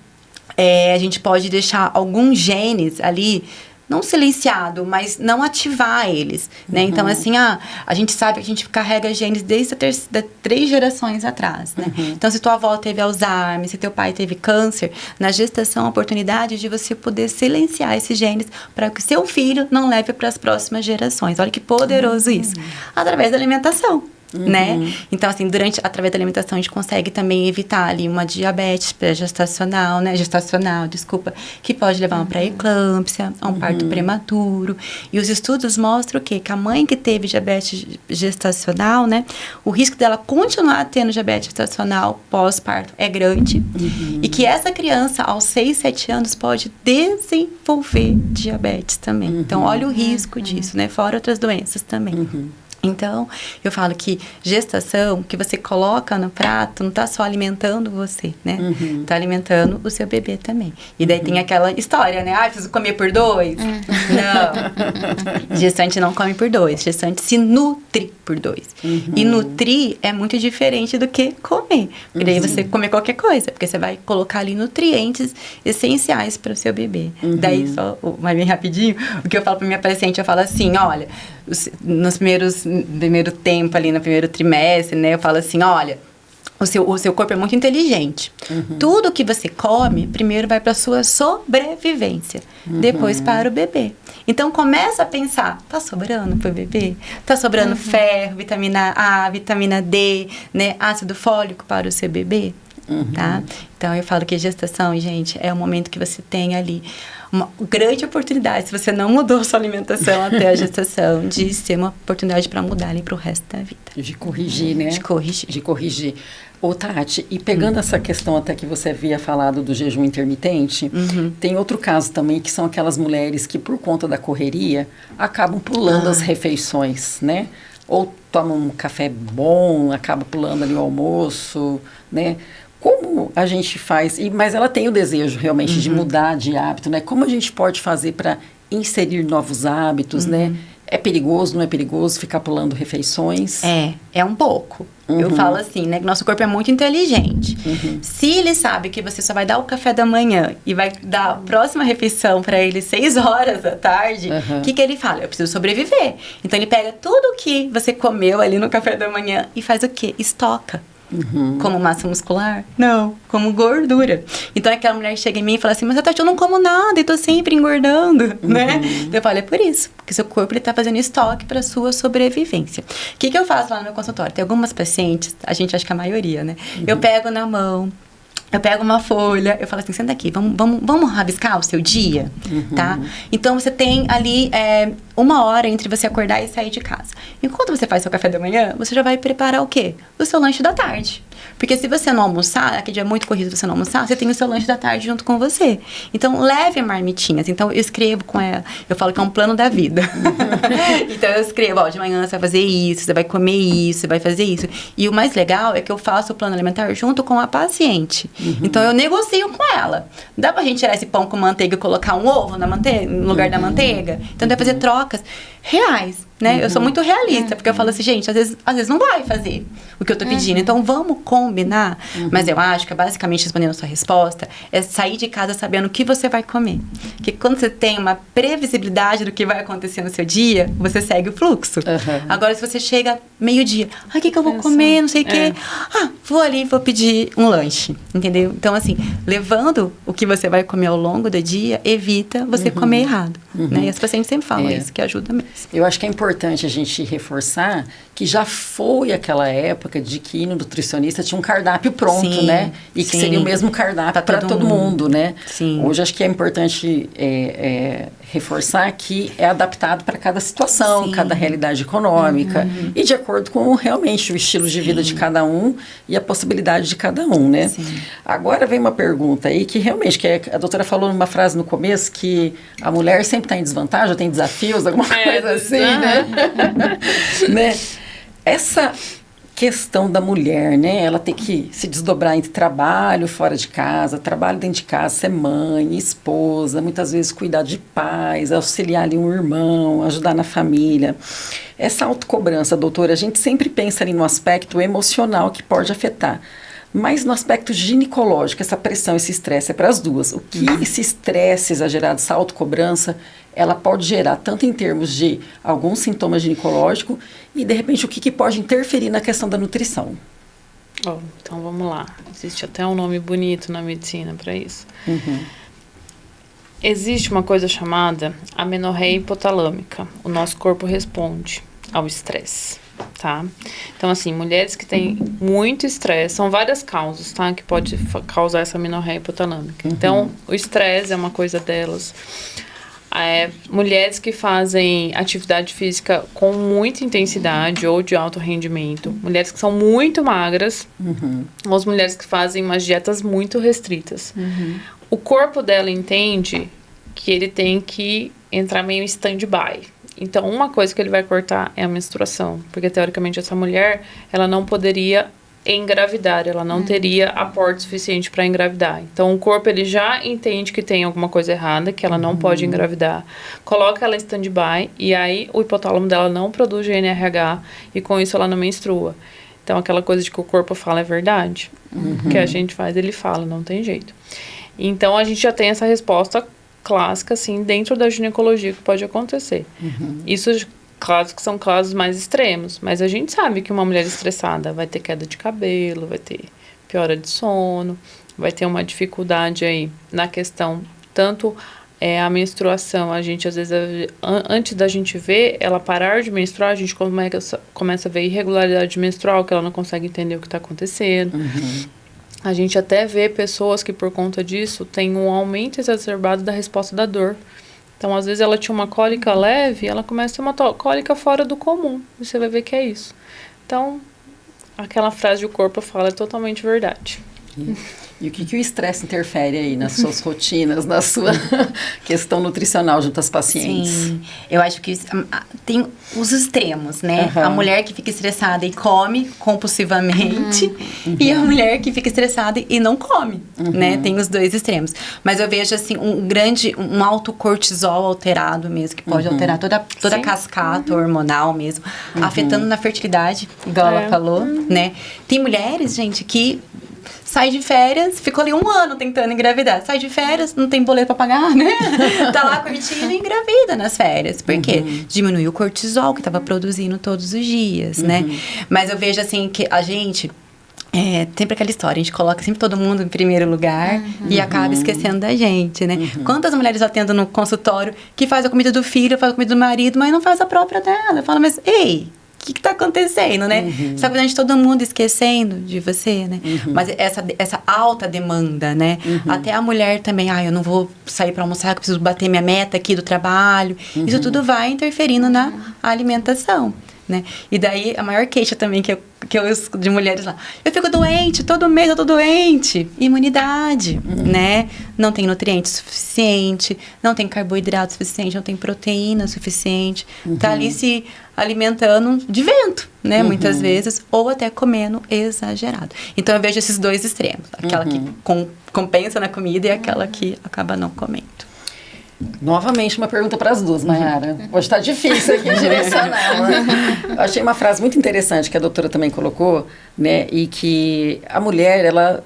a gente pode deixar alguns genes ali não silenciado, mas não ativar eles, né? Então, assim, a gente sabe que a gente carrega genes desde as 3 gerações atrás, né? Então, se tua avó teve Alzheimer, se teu pai teve câncer, na gestação, a oportunidade de você poder silenciar esses genes para que o seu filho não leve para as próximas gerações. Olha que poderoso isso. Através da alimentação. Né? Então, assim, através da alimentação, a gente consegue também evitar ali uma diabetes pré-gestacional, né? Que pode levar a uma pré-eclâmpsia, a um parto prematuro. E os estudos mostram o quê? Que a mãe que teve diabetes gestacional, né? O risco dela continuar tendo diabetes gestacional pós-parto é grande. E que essa criança, aos 6, 7 anos, pode desenvolver diabetes também. Então, olha o risco disso, né? Fora outras doenças também. Então, eu falo que gestação, que você coloca no prato, não está só alimentando você, né? Está alimentando o seu bebê também. E daí tem aquela história, né? Preciso comer por 2? Não. Gestante não come por 2. Gestante se nutre por 2. E nutrir é muito diferente do que comer. Porque daí você comer qualquer coisa. Porque você vai colocar ali nutrientes essenciais para o seu bebê. Daí, mas bem rapidinho, o que eu falo para minha paciente, eu falo assim, olha, nos primeiro tempo ali, no primeiro trimestre, né? Eu falo assim, olha, o seu corpo é muito inteligente. Tudo que você come, primeiro vai para a sua sobrevivência. Depois para o bebê. Então, começa a pensar, tá sobrando pro bebê? Tá sobrando ferro, vitamina A, vitamina D, né? Ácido fólico para o seu bebê? Tá? Então, eu falo que gestação, gente, é o momento que você tem ali uma grande oportunidade, se você não mudou sua alimentação até a gestação, de ser uma oportunidade para mudar ali pro resto da vida. De corrigir, né? De corrigir. Ô, Tati, e pegando essa questão até que você havia falado do jejum intermitente, tem outro caso também, que são aquelas mulheres que, por conta da correria, acabam pulando as refeições, né? Ou tomam um café bom, acaba pulando ali o almoço, né? Como a gente faz, mas ela tem o desejo realmente de mudar de hábito, né? Como a gente pode fazer para inserir novos hábitos, né? É perigoso, não é perigoso ficar pulando refeições? É um pouco. Eu falo assim, né? Que nosso corpo é muito inteligente. Se ele sabe que você só vai dar o café da manhã e vai dar a próxima refeição para ele 6 horas da tarde, o que ele fala? Eu preciso sobreviver. Então, ele pega tudo que você comeu ali no café da manhã e faz o quê? Estoca. Como massa muscular? Não, como gordura. Então, aquela mulher chega em mim e fala assim, mas Tati, eu não como nada e tô sempre engordando, né? Então, eu falo, é por isso, porque seu corpo ele tá fazendo estoque para sua sobrevivência. O que eu faço lá no meu consultório? Tem algumas pacientes, a gente acha que a maioria, né? Eu pego na mão, eu pego uma folha, eu falo assim, senta aqui, vamos rabiscar o seu dia, tá? Então, você tem ali 1 hora entre você acordar e sair de casa. Enquanto você faz seu café da manhã, você já vai preparar o quê? O seu lanche da tarde. Porque se você não almoçar, aquele dia é muito corrido você não almoçar, você tem o seu lanche da tarde junto com você. Então, leve marmitinhas. Então, eu escrevo com ela. Eu falo que é um plano da vida. Então, eu escrevo, de manhã você vai fazer isso, você vai comer isso, você vai fazer isso. E o mais legal é que eu faço o plano alimentar junto com a paciente. Então, eu negocio com ela. Dá pra gente tirar esse pão com manteiga e colocar um ovo no lugar da manteiga? Então, dá pra fazer trocas reais, né? Eu sou muito realista, porque eu falo assim, gente, às vezes não vai fazer o que eu tô pedindo. Então, vamos combinar. Mas eu acho que, basicamente, respondendo a sua resposta, é sair de casa sabendo o que você vai comer. Porque quando você tem uma previsibilidade do que vai acontecer no seu dia, você segue o fluxo. Agora, se você chega meio-dia, o que eu vou comer, não sei o quê. Vou ali, vou pedir um lanche, entendeu? Então, assim, levando o que você vai comer ao longo do dia, evita você comer errado, né? E as pacientes sempre falam isso, que ajuda mesmo. Eu acho que é importante a gente reforçar que já foi aquela época de que ir no nutricionista tinha um cardápio pronto, Sim, né? E que sim. seria o mesmo cardápio para todo mundo, né? Sim. Hoje acho que é importante reforçar que é adaptado para cada situação, Sim. cada realidade econômica e de acordo com realmente o estilo de vida de cada um e a possibilidade de cada um, né? Sim. Agora vem uma pergunta aí que realmente, a doutora falou numa frase no começo que a mulher sempre está em desvantagem, tem desafios, alguma coisa assim, né? Né? Essa questão da mulher, né? Ela tem que se desdobrar entre trabalho fora de casa, trabalho dentro de casa, ser mãe, esposa, muitas vezes cuidar de pais, auxiliar ali um irmão, ajudar na família. Essa autocobrança, doutora, a gente sempre pensa ali no aspecto emocional que pode afetar. Mas no aspecto ginecológico, essa pressão, esse estresse é para as duas. O que esse estresse exagerado, essa autocobrança, ela pode gerar tanto em termos de alguns sintomas ginecológicos e, de repente, o que pode interferir na questão da nutrição? Então, vamos lá. Existe até um nome bonito na medicina para isso. Existe uma coisa chamada amenorreia hipotalâmica. O nosso corpo responde ao estresse. Tá? Então, assim, mulheres que têm muito estresse, são várias causas, tá? Que pode causar essa amenorreia hipotalâmica. Então, o estresse é uma coisa delas. Mulheres que fazem atividade física com muita intensidade ou de alto rendimento. Mulheres que são muito magras. Ou as mulheres que fazem umas dietas muito restritas. O corpo dela entende que ele tem que entrar meio em stand-by. Então, uma coisa que ele vai cortar é a menstruação. Porque, teoricamente, essa mulher, ela não poderia engravidar. Ela não teria aporte suficiente para engravidar. Então, o corpo, ele já entende que tem alguma coisa errada, que ela não pode engravidar. Coloca ela em stand-by. E aí, o hipotálamo dela não produz GNRH. E, com isso, ela não menstrua. Então, aquela coisa de que o corpo fala é verdade. O que a gente faz, ele fala. Não tem jeito. Então, a gente já tem essa resposta clássica, assim, dentro da ginecologia que pode acontecer. Isso, claro que são casos mais extremos, mas a gente sabe que uma mulher estressada vai ter queda de cabelo, vai ter piora de sono, vai ter uma dificuldade aí na questão, tanto a menstruação, a gente às vezes, antes da gente ver ela parar de menstruar, a gente começa a ver irregularidade menstrual, que ela não consegue entender o que está acontecendo. A gente até vê pessoas que, por conta disso, têm um aumento exacerbado da resposta da dor. Então, às vezes, ela tinha uma cólica leve, ela começa a ter uma cólica fora do comum. E você vai ver que é isso. Então, aquela frase de o corpo fala é totalmente verdade. E o que o estresse interfere aí nas suas rotinas, na sua questão nutricional junto às pacientes? Sim, eu acho que tem os extremos, né? A mulher que fica estressada e come compulsivamente e a mulher que fica estressada e não come, né? Tem os dois extremos. Mas eu vejo, assim, um alto cortisol alterado mesmo, que pode alterar toda a cascata hormonal mesmo, afetando na fertilidade, igual ela falou, né? Tem mulheres, gente, que sai de férias, ficou ali 1 ano tentando engravidar. Sai de férias, não tem boleto pra pagar, né? Tá lá curtindo e engravida nas férias. Por quê? Diminuiu o cortisol que tava produzindo todos os dias, né? Mas eu vejo, assim, que a gente... sempre aquela história, a gente coloca sempre todo mundo em primeiro lugar e acaba esquecendo da gente, né? Quantas mulheres eu atendo no consultório que faz a comida do filho, faz a comida do marido, mas não faz a própria dela? Eu falo, mas, ei... O que tá acontecendo, né? Você tá cuidando de todo mundo, esquecendo de você, né? Mas essa alta demanda, né? Até a mulher também, eu não vou sair para almoçar, eu preciso bater minha meta aqui do trabalho. Isso tudo vai interferindo na alimentação, né? E daí, a maior queixa também que eu escuto de mulheres lá, eu fico doente, todo mês eu tô doente. Imunidade, né? Não tem nutriente suficiente, não tem carboidrato suficiente, não tem proteína suficiente. Tá ali se alimentando de vento, né? Muitas vezes, ou até comendo exagerado. Então, eu vejo esses dois extremos. Aquela que compensa na comida e aquela que acaba não comendo. Novamente, uma pergunta para as duas, Mayara. Hoje está difícil aqui direcionar. Eu achei uma frase muito interessante que a doutora também colocou, né? E que a mulher, ela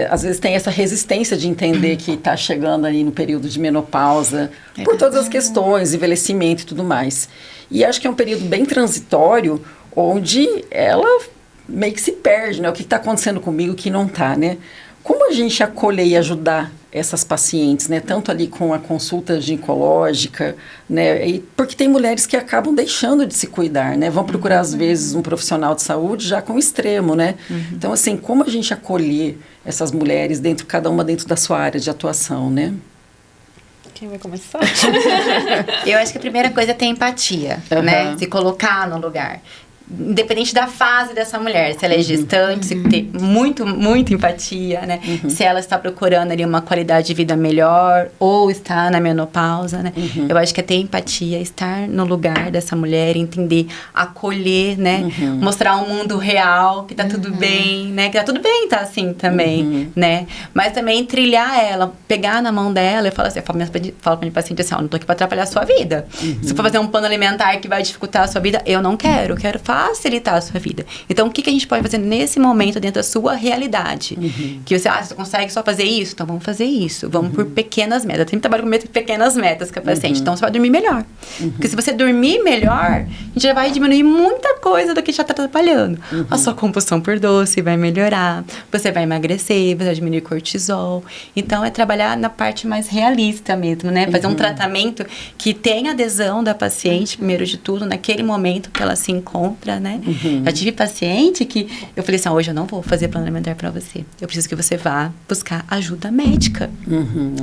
às vezes tem essa resistência de entender que está chegando aí no período de menopausa, por todas as questões, envelhecimento e tudo mais. E acho que é um período bem transitório, onde ela meio que se perde, né? O que está acontecendo comigo que não está, né? Como a gente acolher e ajudar essas pacientes, né? Tanto ali com a consulta ginecológica, né? Porque tem mulheres que acabam deixando de se cuidar, né? Vão procurar, às vezes, um profissional de saúde já com extremo, né? Então, assim, como a gente acolher essas mulheres, cada uma dentro da sua área de atuação, né? Quem vai começar? Eu acho que a primeira coisa é ter empatia, né? Se colocar no lugar. Independente da fase dessa mulher, se ela é gestante, se ter muita empatia, né? Se ela está procurando ali uma qualidade de vida melhor ou está na menopausa, né? Eu acho que é ter empatia, estar no lugar dessa mulher, entender, acolher, né? Mostrar um mundo real, que tá tudo bem, né? Que tá tudo bem, tá assim também, né? Mas também trilhar ela, pegar na mão dela e falar assim, eu falo pra minha paciente assim, ó, não tô aqui pra atrapalhar a sua vida. Se for fazer um plano alimentar que vai dificultar a sua vida, eu não quero, eu quero facilitar a sua vida. Então, o que a gente pode fazer nesse momento dentro da sua realidade? Que você consegue só fazer isso? Então, vamos fazer isso. Vamos por pequenas metas. Eu sempre trabalho com pequenas metas com a paciente. Então, você vai dormir melhor. Porque se você dormir melhor, a gente já vai diminuir muita coisa do que já está atrapalhando. A sua compulsão por doce vai melhorar. Você vai emagrecer, você vai diminuir cortisol. Então, é trabalhar na parte mais realista mesmo, né? Fazer um tratamento que tenha adesão da paciente, primeiro de tudo, naquele momento que ela se encontra, né? Já tive paciente que eu falei assim, hoje eu não vou fazer plano alimentar pra você. Eu preciso que você vá buscar ajuda médica.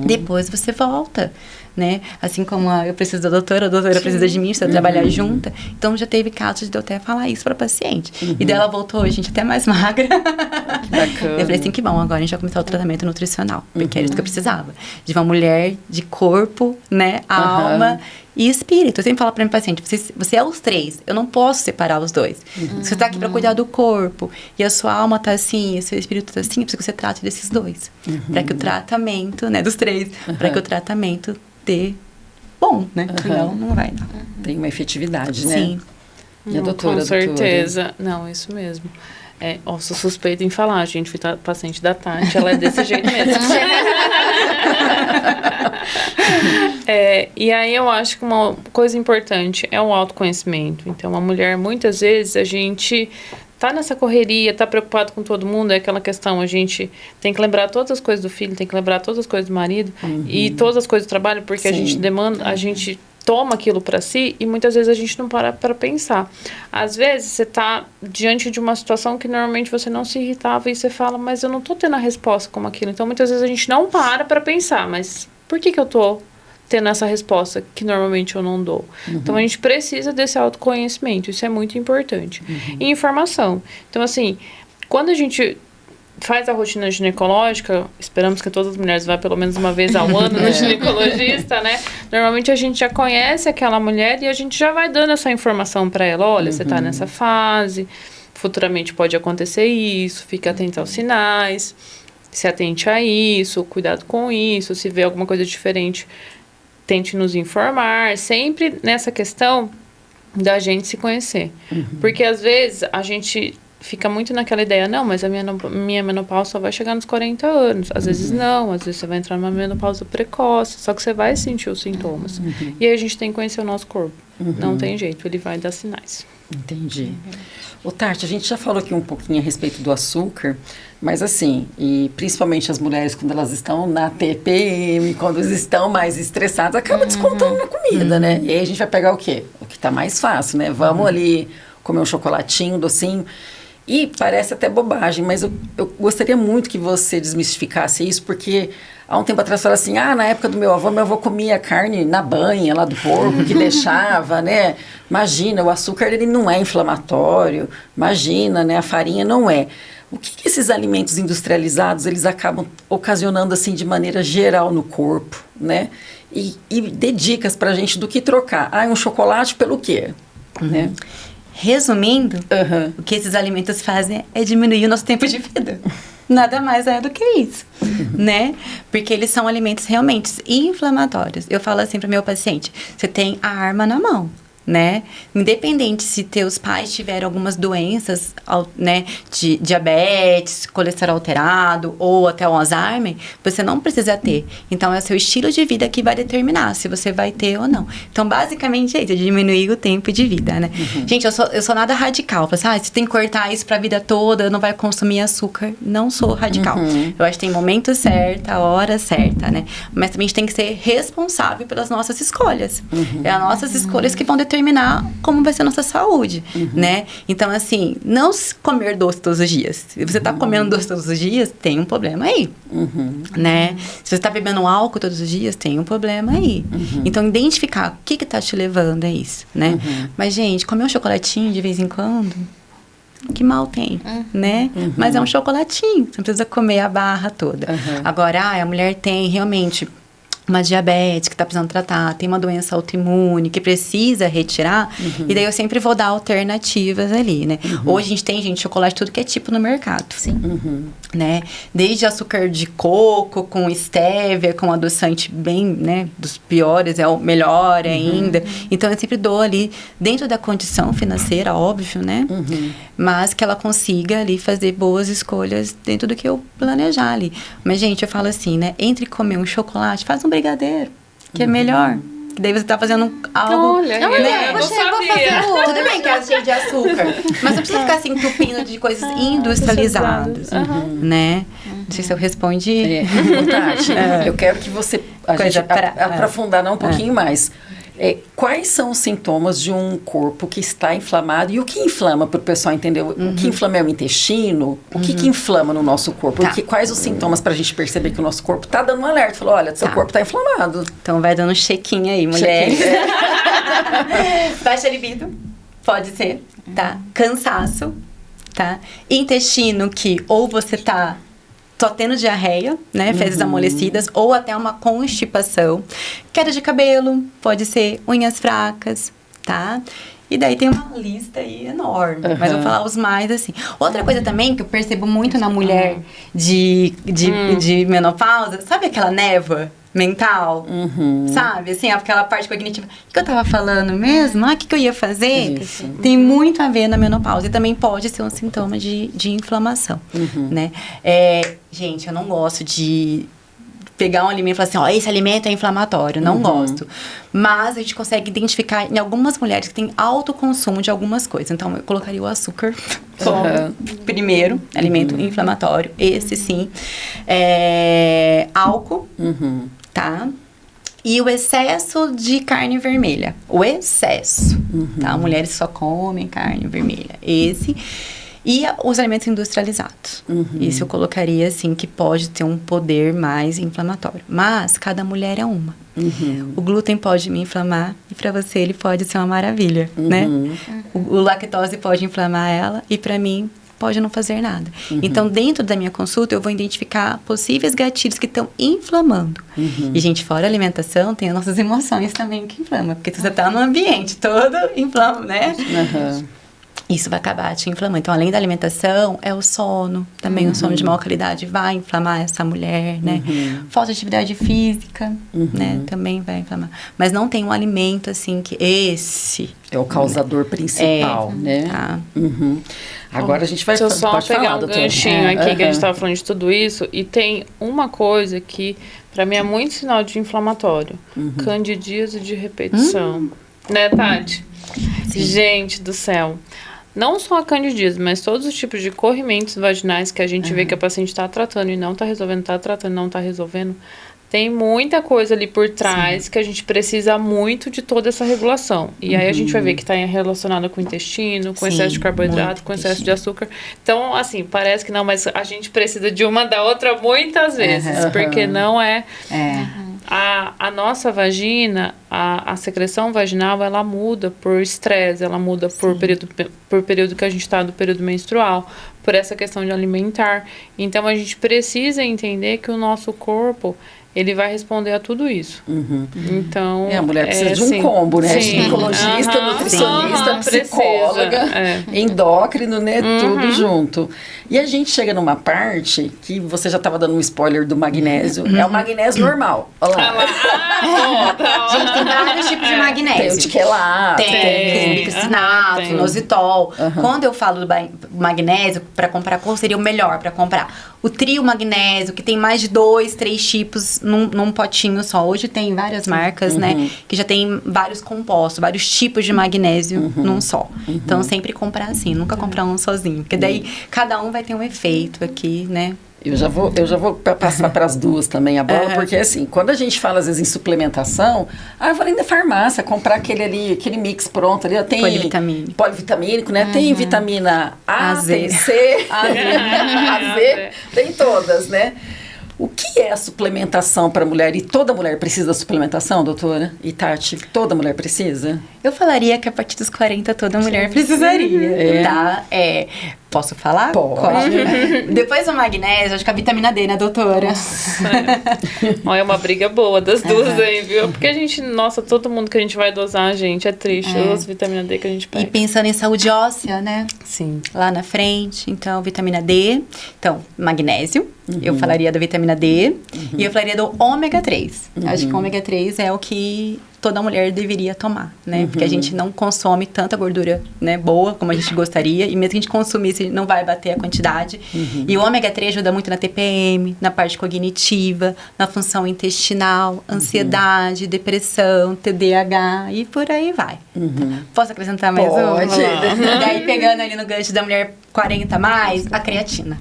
Depois você volta, né? Assim como eu preciso da doutora, a doutora precisa de mim, precisa trabalhar junta. Então, já teve casos de eu até falar isso pra paciente. E dela voltou, gente, até mais magra. Que bacana. Eu falei assim, que bom, agora a gente vai começar o tratamento nutricional. Porque era isso que eu precisava. De uma mulher de corpo, né? Alma e espírito. Eu sempre falo pra minha paciente, você é os três. Eu não posso separar os dois. Você tá aqui pra cuidar do corpo. E a sua alma tá assim, e o seu espírito tá assim. Eu preciso que você trate desses dois. Pra que o tratamento, né? Dos três. Pra que o tratamento dê bom, né? Senão, não vai dar. Tem uma efetividade, né? Sim. E a doutora? Com certeza. Não, isso mesmo. Sou suspeita em falar, gente. Fui paciente da Tati, ela é desse jeito mesmo. E aí eu acho que uma coisa importante é o autoconhecimento. Então, a mulher, muitas vezes, a gente tá nessa correria, tá preocupado com todo mundo, é aquela questão, a gente tem que lembrar todas as coisas do filho, tem que lembrar todas as coisas do marido e todas as coisas do trabalho, porque a gente demanda, a gente toma aquilo para si e muitas vezes a gente não para pensar. Às vezes você tá diante de uma situação que normalmente você não se irritava e você fala, mas eu não tô tendo a resposta como aquilo. Então, muitas vezes a gente não para pensar, mas por que eu tô tendo essa resposta que normalmente eu não dou? Então, a gente precisa desse autoconhecimento, isso é muito importante. E informação. Então, assim, quando a gente faz a rotina ginecológica, esperamos que todas as mulheres vá pelo menos uma vez ao ano no ginecologista, né? Normalmente a gente já conhece aquela mulher e a gente já vai dando essa informação para ela. Olha, você tá nessa fase, futuramente pode acontecer isso, fique atento aos sinais, se atente a isso, cuidado com isso, se vê alguma coisa diferente, tente nos informar, sempre nessa questão da gente se conhecer. Porque às vezes a gente fica muito naquela ideia, não, mas a minha menopausa só vai chegar nos 40 anos. Às vezes não, às vezes você vai entrar numa menopausa precoce, só que você vai sentir os sintomas. E aí a gente tem que conhecer o nosso corpo. Não tem jeito, ele vai dar sinais. Entendi. Ô, Tati, a gente já falou aqui um pouquinho a respeito do açúcar, mas assim, e principalmente as mulheres quando elas estão na TPM, quando elas estão mais estressadas, acaba descontando na comida, né? E aí a gente vai pegar o quê? O que tá mais fácil, né? Vamos ali comer um chocolatinho, um docinho. E parece até bobagem, mas eu gostaria muito que você desmistificasse isso, porque há um tempo atrás falava assim, na época do meu avô comia carne na banha lá do porco, que deixava, né? Imagina, o açúcar ele não é inflamatório, imagina, né? A farinha não é. O que esses alimentos industrializados, eles acabam ocasionando, assim, de maneira geral no corpo, né? E dê dicas pra gente do que trocar. Um chocolate pelo quê? Né? Resumindo, o que esses alimentos fazem é diminuir o nosso tempo de vida. Nada mais é do que isso, né? Porque eles são alimentos realmente inflamatórios. Eu falo assim para o meu paciente, você tem a arma na mão. né? Independente se teus pais tiveram algumas doenças, né, de diabetes, colesterol alterado ou até o Alzheimer, você não precisa ter. Então, é seu estilo de vida que vai determinar se você vai ter ou não. Então, basicamente é isso, diminuir o tempo de vida, né? Gente, eu sou nada radical. Você tem que cortar isso pra vida toda, não vai consumir açúcar. Não sou radical. Eu acho que tem momento certo, a hora certa, né? Mas também a gente tem que ser responsável pelas nossas escolhas. É as nossas escolhas que vão determinar como vai ser a nossa saúde, né? Então, assim, não comer doce todos os dias. Se você tá comendo doce todos os dias, tem um problema aí, né? Se você tá bebendo álcool todos os dias, tem um problema aí. Então, identificar o que tá te levando a isso, né? Mas, gente, comer um chocolatinho de vez em quando, que mal tem, né? Mas é um chocolatinho, você não precisa comer a barra toda. Agora, a mulher tem realmente uma diabetes que está precisando tratar, tem uma doença autoimune que precisa retirar, e daí eu sempre vou dar alternativas ali, né? Hoje a gente tem, gente, chocolate tudo que é tipo no mercado. Sim. Né? Desde açúcar de coco, com stevia, com adoçante bem, né, dos piores, é o melhor ainda. Então, eu sempre dou ali, dentro da condição financeira, óbvio, né? Mas que ela consiga ali fazer boas escolhas dentro do que eu planejar ali. Mas, gente, eu falo assim, né? Entre comer um chocolate, faz um brigadeiro, que é melhor. Que daí você tá fazendo algo... Olha, né? eu não sabia. Tudo bem que é cheio de açúcar, mas não precisa ficar assim entupindo de coisas industrializadas, né? Não sei se eu respondi. Tati, eu quero que você aprofundar um pouquinho mais. Quais são os sintomas de um corpo que está inflamado? E o que inflama, para o pessoal entender? O que inflama é o intestino? O que inflama no nosso corpo? Quais os sintomas para a gente perceber que o nosso corpo está dando um alerta? Falou, olha, seu corpo está inflamado. Então, vai dando um chequinho aí, mulheres. Baixa libido, pode ser, tá? Cansaço, tá? Intestino que ou você tá só tendo diarreia, né? Fezes amolecidas, ou até uma constipação. Queda de cabelo, pode ser unhas fracas, tá? E daí tem uma lista aí enorme, mas vou falar os mais assim. Outra coisa também que eu percebo muito na mulher de menopausa, sabe aquela névoa mental? Sabe? Assim, aquela parte cognitiva. O que eu tava falando mesmo? O que eu ia fazer? Isso. Tem muito a ver na menopausa. E também pode ser um sintoma de inflamação, né? Gente, eu não gosto de pegar um alimento e falar assim, ó, esse alimento é inflamatório. Não gosto. Mas a gente consegue identificar em algumas mulheres que têm alto consumo de algumas coisas. Então, eu colocaria o açúcar como primeiro alimento inflamatório. Esse, sim. Álcool. Tá? E o excesso de carne vermelha. O excesso. Tá? Mulheres só comem carne vermelha. Esse. E os alimentos industrializados. Isso eu colocaria, assim, que pode ter um poder mais inflamatório. Mas cada mulher é uma. O glúten pode me inflamar e para você ele pode ser uma maravilha, né? O lactose pode inflamar ela e para mim pode não fazer nada. Então, dentro da minha consulta, eu vou identificar possíveis gatilhos que estão inflamando. E, gente, fora a alimentação, tem as nossas emoções também que inflamam. Porque se você tá no ambiente todo, inflama, né? Isso vai acabar te inflamando. Então, além da alimentação, é o sono. Também o sono de má qualidade vai inflamar essa mulher, né? Falta de atividade física, né? Também vai inflamar. Mas não tem um alimento, assim, que esse... É o causador principal, né? Tá. Agora a gente vai... Deixa eu só pegar falar, um ganchinho aqui, que a gente estava falando de tudo isso. E tem uma coisa que, para mim, é muito sinal de inflamatório. Candidíase de repetição. Né, Tati? Sim. Gente do céu. Não só a candidíase, mas todos os tipos de corrimentos vaginais que a gente vê que a paciente está tratando e não está resolvendo, está tratando e não está resolvendo. Tem muita coisa ali por trás que a gente precisa muito de toda essa regulação. E aí a gente vai ver que está relacionada com o intestino, com excesso de carboidrato, com excesso de açúcar. Então, assim, parece que não, mas a gente precisa de uma da outra muitas vezes, porque não é... A nossa vagina, a secreção vaginal, ela muda por estresse, ela muda por período que a gente está do período menstrual, por essa questão de alimentar. Então, a gente precisa entender que o nosso corpo, ele vai responder a tudo isso. Então, a mulher precisa de um combo, né? Ginecologista, nutricionista, psicóloga, endócrino, né? Tudo junto. E a gente chega numa parte que você já estava dando um spoiler do magnésio. É o magnésio normal. Olha lá. Gente, tem vários tipos de magnésio. Tem o de quelato. Tem bicarbonate, inositol. Quando eu falo do magnésio, para comprar, qual seria o melhor para comprar? O trio magnésio, que tem mais de 2, 3 tipos num potinho só. Hoje tem várias marcas, né? Que já tem vários compostos, vários tipos de magnésio num só. Então, sempre comprar assim, nunca comprar um sozinho. Porque daí, cada um vai ter um efeito aqui, né? Eu já vou passar para as duas também a bola, porque assim, quando a gente fala às vezes em suplementação, eu vou ali na farmácia comprar aquele mix pronto ali, tem polivitamínico, né? Tem vitamina A, tem C, A, Z, tem todas, né? O que é a suplementação para a mulher? E toda mulher precisa da suplementação, doutora? E Tati, toda mulher precisa? Eu falaria que a partir dos 40 toda mulher precisaria, tá? Posso falar? Pode. Depois do magnésio, acho que a vitamina D, né, doutora? É uma briga boa das duas aí, viu? Porque a gente, todo mundo que a gente vai dosar, gente, é triste. As vitamina D que a gente pega. E pensando em saúde óssea, né? Sim. Lá na frente, então, vitamina D. Então, magnésio, eu falaria da vitamina D. E eu falaria do ômega 3. Acho que o ômega 3 é o que toda mulher deveria tomar, né? Porque a gente não consome tanta gordura, né, boa como a gente gostaria. E mesmo que a gente consumisse, não vai bater a quantidade. E o ômega 3 ajuda muito na TPM, na parte cognitiva, na função intestinal, ansiedade, depressão, TDAH e por aí vai. Posso acrescentar mais uma? Pode. Daí, pegando ali no gancho da mulher 40 mais, a creatina.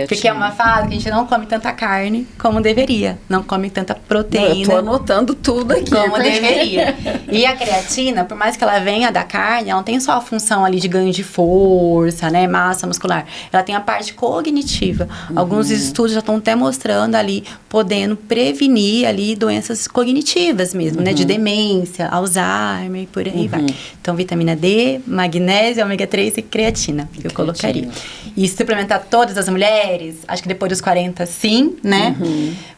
Porque é uma fase que a gente não come tanta carne como deveria. Não come tanta proteína. Eu tô anotando tudo aqui. Como deveria. E a creatina, por mais que ela venha da carne, ela não tem só a função ali de ganho de força, né? Massa muscular. Ela tem a parte cognitiva. Alguns estudos já estão até mostrando ali, podendo prevenir ali doenças cognitivas mesmo, né? De demência, Alzheimer e por aí vai. Então, vitamina D, magnésio, ômega 3 e creatina. Eu colocaria. E suplementar todas as mulheres, acho que depois dos 40, sim, né?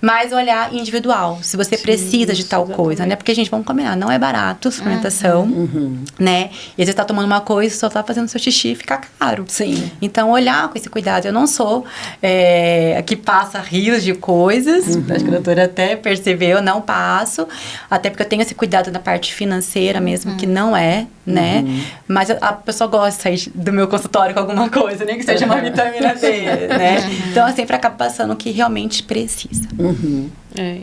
Mas olhar individual, se você precisa de tal coisa, né? Porque, gente, vamos combinar, não é barato a suplementação, né? E às vezes tá tomando uma coisa e só tá fazendo seu xixi e fica caro. Sim. Então, olhar com esse cuidado. Eu não sou a que passa rios de coisas, acho que a doutora até percebeu, eu não passo, até porque eu tenho esse cuidado da parte financeira mesmo, que não é, né? Mas a pessoa gosta de sair do meu consultório com alguma coisa, nem que seja uma vitamina D, né? Então, eu sempre acabo passando o que realmente precisa.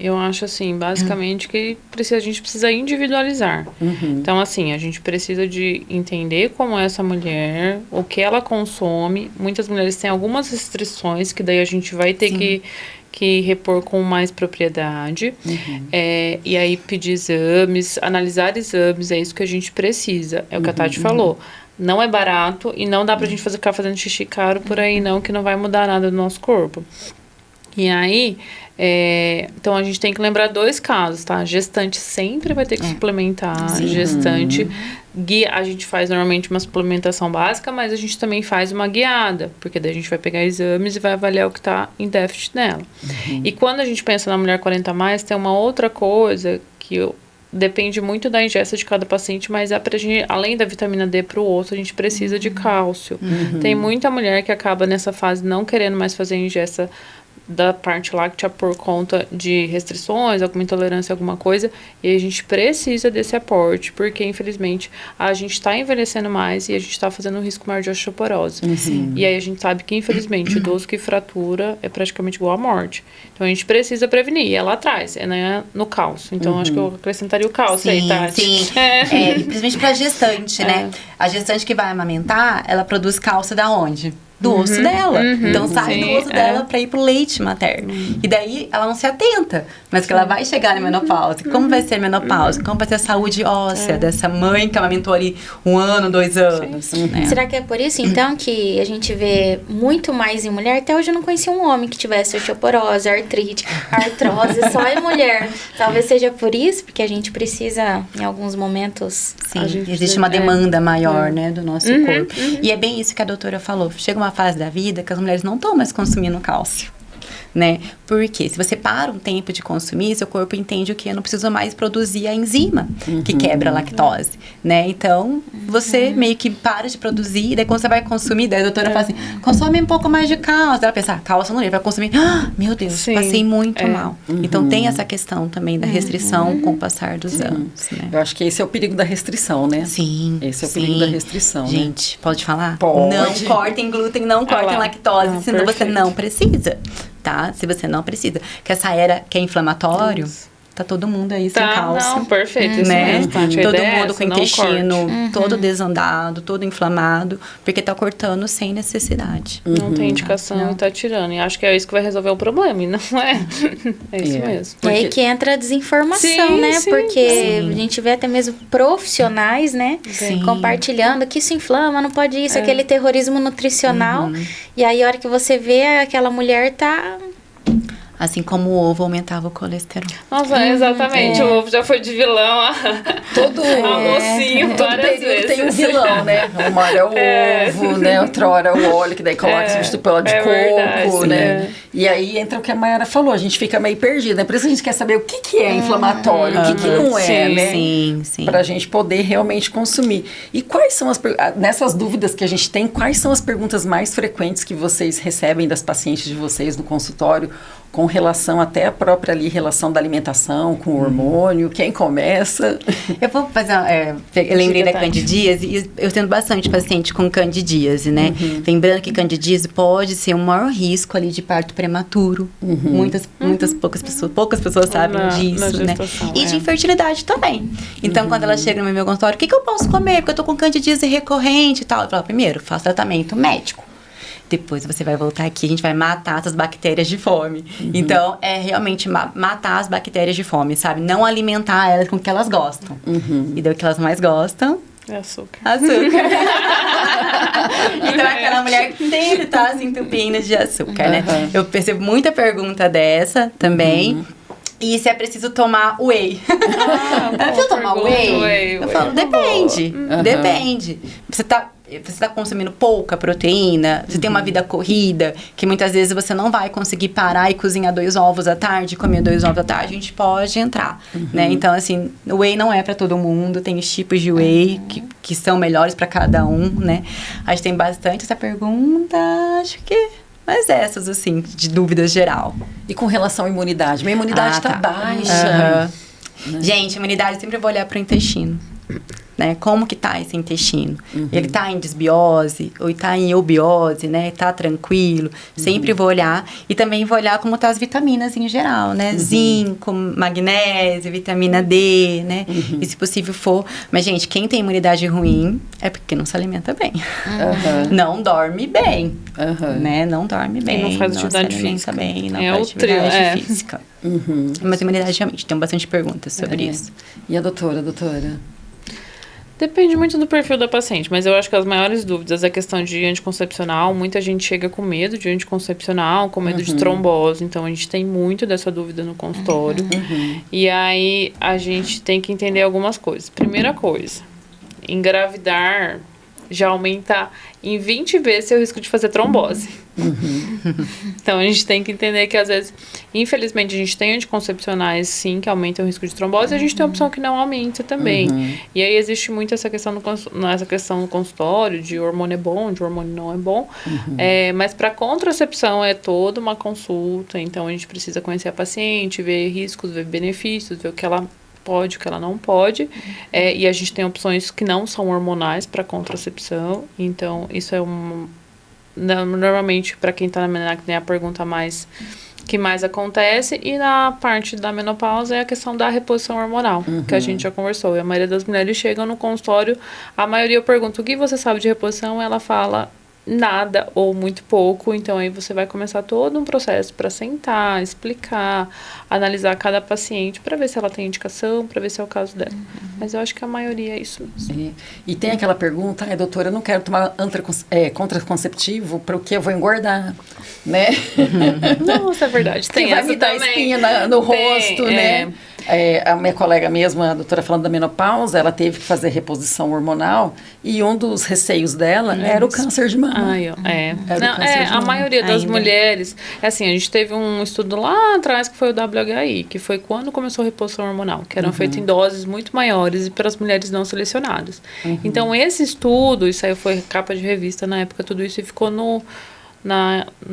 Eu acho assim, basicamente, que a gente precisa individualizar. Então, assim, a gente precisa de entender como é essa mulher, o que ela consome. Muitas mulheres têm algumas restrições que daí a gente vai ter que repor com mais propriedade. E aí pedir exames, analisar exames, é isso que a gente precisa. É o que a Tati falou. Não é barato e não dá pra gente ficar fazendo xixi caro por aí não, que não vai mudar nada do nosso corpo. E aí, então a gente tem que lembrar 2 casos, tá? Gestante sempre vai ter que suplementar. Gestante, a gente faz normalmente uma suplementação básica, mas a gente também faz uma guiada, porque daí a gente vai pegar exames e vai avaliar o que tá em déficit nela. E quando a gente pensa na mulher 40 mais, tem uma outra coisa que depende muito da ingesta de cada paciente, mas além da vitamina D para o osso, a gente precisa de cálcio. Tem muita mulher que acaba nessa fase não querendo mais fazer a ingesta da parte láctea por conta de restrições, alguma intolerância, alguma coisa, e a gente precisa desse aporte, porque infelizmente a gente está envelhecendo mais e a gente está fazendo um risco maior de osteoporose. E aí a gente sabe que infelizmente o idoso que fratura é praticamente igual à morte. Então a gente precisa prevenir, e é lá atrás, no cálcio. Então acho que eu acrescentaria o cálcio aí, Tati. Principalmente para gestante, né? A gestante que vai amamentar, ela produz cálcio da onde? Do osso dela. Então, sai do osso dela para ir pro leite materno. E daí, ela não se atenta. Mas que ela vai chegar na menopausa. Como vai ser a menopausa? Como vai ser a saúde óssea dessa mãe que amamentou ali 1 ano, 2 anos? Né? Será que é por isso, então, que a gente vê muito mais em mulher? Até hoje eu não conheci um homem que tivesse osteoporose, artrite, artrose, só em mulher. Talvez seja por isso, porque a gente precisa, em alguns momentos... Sim, existe uma demanda maior, né, do nosso corpo. E é bem isso que a doutora falou. Chega uma fase da vida que as mulheres não estão mais consumindo cálcio. né? Porque se você para um tempo de consumir, seu corpo entende o que? Eu não preciso mais produzir a enzima que quebra a lactose, né? Então, você meio que para de produzir, daí quando você vai consumir, daí a doutora fala assim, consome um pouco mais de cálcio. Ela pensa, cálcio não vai consumir. Meu Deus, Sim. passei muito mal. Então, tem essa questão também da restrição com o passar dos anos, né? Eu acho que esse é o perigo da restrição, né? Sim. Esse é o perigo da restrição, né? Gente, pode falar? Pode. Não cortem glúten, não cortem lactose, Não, senão você perfeito. não precisa, tá? Se você não precisa. Que essa era que é inflamatório, tá todo mundo aí sem cálcio. Não, perfeito, isso Né? mesmo, Tati. A Todo ideia é mundo essa, com o não intestino corte. todo desandado, todo inflamado, porque tá cortando sem necessidade. Não tem indicação e tá tirando. E acho que é isso que vai resolver o problema, e não é. É isso mesmo. E aí que entra a desinformação, Sim, né? sim, Porque a gente vê até mesmo profissionais, né? Sim. Compartilhando que isso inflama, não pode isso, aquele terrorismo nutricional. E aí, a hora que você vê, aquela mulher tá... Assim como o ovo aumentava o colesterol. Nossa, exatamente. O ovo já foi de vilão a mocinho Todo várias período vezes. tem um vilão, né? Uma hora é o ovo, né? Outra hora é o óleo, que daí coloca substitui pelo óleo de coco, verdade, né? E aí entra o que a Mayara falou, a gente fica meio perdido, né? Por isso a gente quer saber o que é inflamatório, o que não é, Sim, né? Sim. Pra gente poder realmente consumir. E quais são nessas dúvidas que a gente tem, quais são as perguntas mais frequentes que vocês recebem das pacientes de vocês no consultório, com relação até a própria ali, relação da alimentação, com o hormônio, quem começa? Eu vou fazer eu lembrei da candidíase e eu tendo bastante paciente com candidíase, né? Lembrando que candidíase pode ser o maior risco ali de parto prematuro. Poucas pessoas sabem disso, né? E de infertilidade também. Então, quando ela chega no meu consultório, o que eu posso comer? Porque eu tô com candidíase recorrente e tal. Eu falo, primeiro, faça tratamento médico. Depois você vai voltar aqui, a gente vai matar essas bactérias de fome. Então, é realmente matar as bactérias de fome, sabe? Não alimentar elas com o que elas gostam. E daí o que elas mais gostam... É açúcar. Então, é aquela mulher que sempre tá se entupindo de açúcar, né? Eu percebo muita pergunta dessa também. E se é preciso tomar whey. Preciso tomar whey? Eu falo, depende. Depende. Você tá consumindo pouca proteína, você tem uma vida corrida, que muitas vezes você não vai conseguir parar e cozinhar 2 ovos à tarde, comer 2 ovos à tarde, a gente pode entrar, né? Então, assim, o whey não é para todo mundo, tem os tipos de whey que são melhores para cada um, né? A gente tem bastante essa pergunta, acho que... Mas essas, assim, de dúvidas geral. E com relação à imunidade? Minha imunidade tá baixa. Né? Gente, a imunidade, eu sempre vou olhar pro intestino. Né? Como que tá esse intestino? Ele tá em desbiose ou tá em eubiose, né? Tá tranquilo? Sempre vou olhar. E também vou olhar como tá as vitaminas em geral, né? Zinco, magnésio, vitamina D, né? E se possível for... Mas, gente, quem tem imunidade ruim é porque não se alimenta bem. Não dorme bem, né? Não dorme bem. E não faz atividade se alimenta física. bem, não É faz o trio, atividade física. Mas imunidade, realmente, tem bastante perguntas sobre isso. E a doutora? Depende muito do perfil da paciente, mas eu acho que as maiores dúvidas é a questão de anticoncepcional. Muita gente chega com medo de anticoncepcional, com medo de trombose. Então, a gente tem muito dessa dúvida no consultório. E aí, a gente tem que entender algumas coisas. Primeira coisa, engravidar já aumenta em 20 vezes seu risco de fazer trombose. Então, a gente tem que entender que, às vezes, infelizmente, a gente tem anticoncepcionais, sim, que aumentam o risco de trombose, e a gente tem a opção que não aumenta também. E aí, existe muito essa questão no consultório, de hormônio é bom, de hormônio não é bom. Mas para contracepção é toda uma consulta, então a gente precisa conhecer a paciente, ver riscos, ver benefícios, ver o que ela pode, o que ela não pode. E a gente tem opções que não são hormonais para contracepção. Então, isso é normalmente, para quem está na menopausa, é a pergunta que mais acontece. E na parte da menopausa é a questão da reposição hormonal, que a gente já conversou. E a maioria das mulheres chegam no consultório, a maioria eu pergunto, o que você sabe de reposição? Ela fala... nada ou muito pouco, então aí você vai começar todo um processo para sentar, explicar, analisar cada paciente para ver se ela tem indicação, para ver se é o caso dela. Mas eu acho que a maioria é isso mesmo. E tem aquela pergunta, doutora, eu não quero tomar contraconceptivo porque eu vou engordar, né? Nossa, é verdade. Tem vai me dar espinha no rosto, né? A minha colega mesmo, a doutora falando da menopausa, ela teve que fazer reposição hormonal e um dos receios dela era o câncer de mama. A maioria das mulheres, assim, a gente teve um estudo lá atrás que foi o WHI, que foi quando começou a reposição hormonal, que eram feitas em doses muito maiores e para as mulheres não selecionadas. Então, esse estudo, isso aí foi capa de revista na época, tudo isso, e ficou no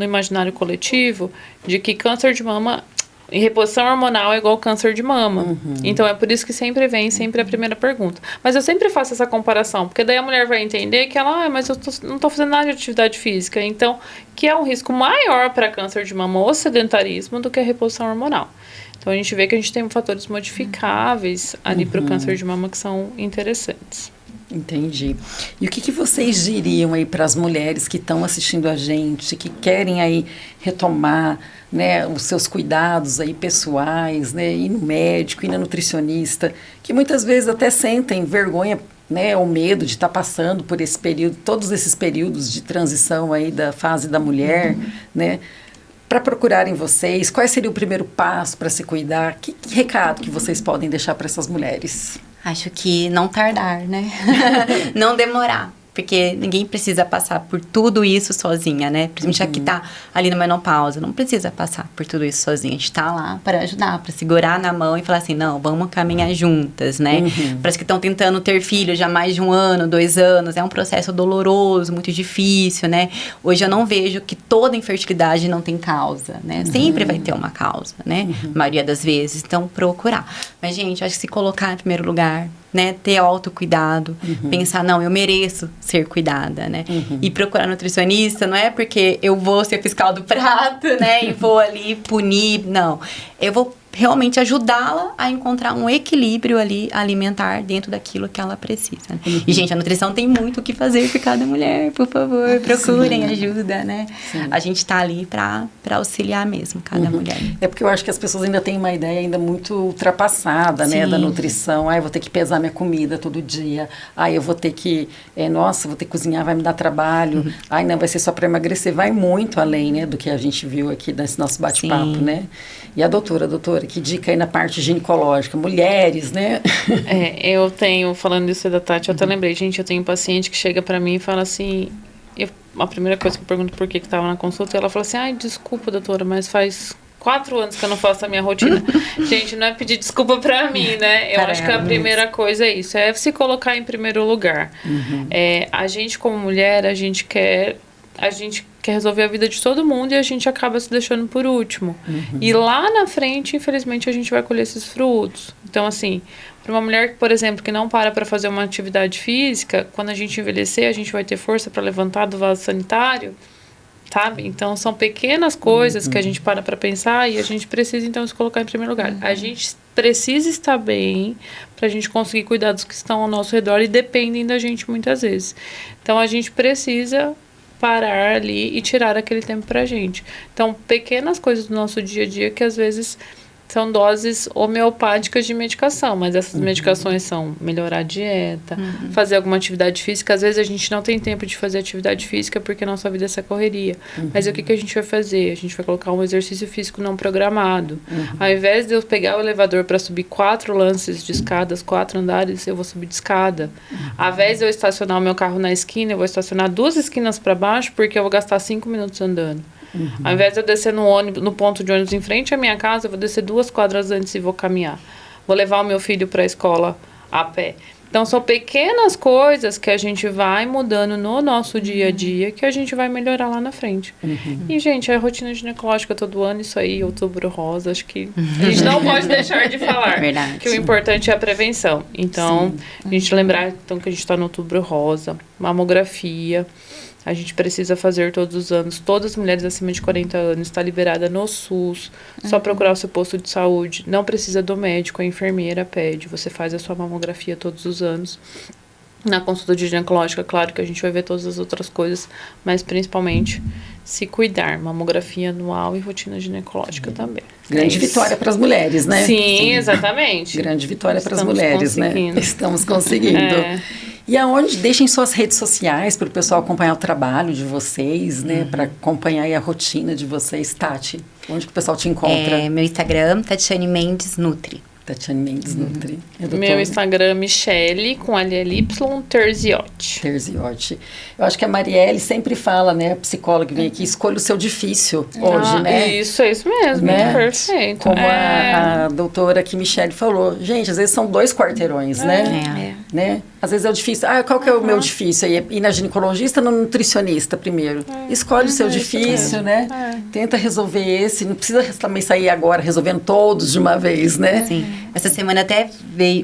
imaginário coletivo de que câncer de mama e reposição hormonal é igual câncer de mama. Então, é por isso que sempre vem a primeira pergunta. Mas eu sempre faço essa comparação, porque daí a mulher vai entender que ela, mas eu não estou fazendo nada de atividade física. Então, que é um risco maior para câncer de mama ou sedentarismo do que a reposição hormonal. Então, a gente vê que a gente tem fatores modificáveis ali para o câncer de mama que são interessantes. Entendi. E o que vocês diriam aí para as mulheres que estão assistindo a gente, que querem aí retomar, né, os seus cuidados aí pessoais, né, ir no médico, ir na nutricionista, que muitas vezes até sentem vergonha, né, ou medo de estar passando por esse período, todos esses períodos de transição aí da fase da mulher, né, para procurarem vocês? Qual seria o primeiro passo para se cuidar? Que recado que vocês podem deixar para essas mulheres? Acho que não tardar, né? Não demorar. Porque ninguém precisa passar por tudo isso sozinha, né? Principalmente a que tá ali na menopausa. Não precisa passar por tudo isso sozinha. A gente tá lá para ajudar, para segurar na mão e falar assim, não, vamos caminhar juntas, né? Para as que estão tentando ter filhos já há mais de 1 ano, 2 anos. É um processo doloroso, muito difícil, né? Hoje eu não vejo que toda infertilidade não tem causa, né? Sempre vai ter uma causa, né? A maioria das vezes. Então, procurar. Mas, gente, acho que se colocar em primeiro lugar, né, ter autocuidado, pensar, não, eu mereço ser cuidada, né, e procurar nutricionista, não é porque eu vou ser fiscal do prato, né, e vou ali punir, não, eu vou realmente ajudá-la a encontrar um equilíbrio ali alimentar dentro daquilo que ela precisa. Né? E, gente, a nutrição tem muito o que fazer por cada mulher, por favor, procurem ajuda, né? Sim. A gente tá ali para auxiliar mesmo cada mulher. É porque eu acho que as pessoas ainda têm uma ideia ainda muito ultrapassada, né, da nutrição. Eu vou ter que pesar minha comida todo dia. Eu vou ter que, vou ter que cozinhar, vai me dar trabalho. Não, vai ser só para emagrecer. Vai muito além, né, do que a gente viu aqui nesse nosso bate-papo, né? E a doutora, que dica aí na parte ginecológica? Mulheres, né? Eu tenho, falando isso da Tati, eu até lembrei, gente, eu tenho um paciente que chega pra mim e fala assim, a primeira coisa que eu pergunto por que tava na consulta, ela fala assim, desculpa, doutora, mas faz 4 anos que eu não faço a minha rotina. Gente, não é pedir desculpa pra mim, né? Eu acho que a primeira coisa é isso, é se colocar em primeiro lugar. A gente, como mulher, a gente quer resolver a vida de todo mundo e a gente acaba se deixando por último. E lá na frente, infelizmente, a gente vai colher esses frutos. Então, assim, para uma mulher, por exemplo, que não para fazer uma atividade física, quando a gente envelhecer, a gente vai ter força para levantar do vaso sanitário, sabe? Então, são pequenas coisas que a gente para pensar e a gente precisa, então, se colocar em primeiro lugar. A gente precisa estar bem para a gente conseguir cuidar dos que estão ao nosso redor e dependem da gente muitas vezes. Então, a gente precisa parar ali e tirar aquele tempo pra gente. Então, pequenas coisas do nosso dia a dia que às vezes são doses homeopáticas de medicação, mas essas medicações são melhorar a dieta, fazer alguma atividade física. Às vezes a gente não tem tempo de fazer atividade física porque a nossa vida é essa correria. Mas o que a gente vai fazer? A gente vai colocar um exercício físico não programado. Ao invés de eu pegar o elevador para subir 4 lances de escadas, 4 andares, eu vou subir de escada. Ao invés de eu estacionar o meu carro na esquina, eu vou estacionar 2 esquinas para baixo porque eu vou gastar 5 minutos andando. Ao invés de eu descer no ponto de ônibus em frente à minha casa, eu vou descer 2 quadras antes e vou caminhar. Vou levar o meu filho para a escola a pé. Então, são pequenas coisas que a gente vai mudando no nosso dia a dia que a gente vai melhorar lá na frente. E, gente, a rotina ginecológica todo ano, isso aí, Outubro Rosa, acho que a gente não pode deixar de falar. Verdade. Que o importante é a prevenção. Então, a gente lembrar então, que a gente está no Outubro Rosa, mamografia. A gente precisa fazer todos os anos. Todas as mulheres acima de 40 anos está liberada no SUS. Só procurar o seu posto de saúde. Não precisa do médico, a enfermeira pede. Você faz a sua mamografia todos os anos. Na consulta de ginecológica, claro que a gente vai ver todas as outras coisas, mas principalmente se cuidar. Mamografia anual e rotina ginecológica também. Grande vitória para as mulheres, né? Sim, exatamente. Grande vitória para as mulheres, né? Estamos conseguindo. E aonde deixem suas redes sociais para o pessoal acompanhar o trabalho de vocês, né? Para acompanhar aí a rotina de vocês, Tati. Onde que o pessoal te encontra? Meu Instagram, Tatiane Mendes Nutri. Tatiane Mendes Nutri. Meu Instagram, Michele, com LLY, Terziotti. Terziotti. Eu acho que a Marielle sempre fala, né, a psicóloga que vem aqui, escolha o seu difícil hoje, né? Isso, é isso mesmo, né? Perfeito. Como a doutora aqui, Michele, falou. Gente, às vezes são 2 quarteirões, né? Às vezes é o difícil. Qual que é o meu difícil? Aí, ir na ginecologista ou no nutricionista primeiro? Escolhe o seu difícil, né? Tenta resolver esse. Não precisa também sair agora resolvendo todos de uma vez, né? Sim. Essa semana até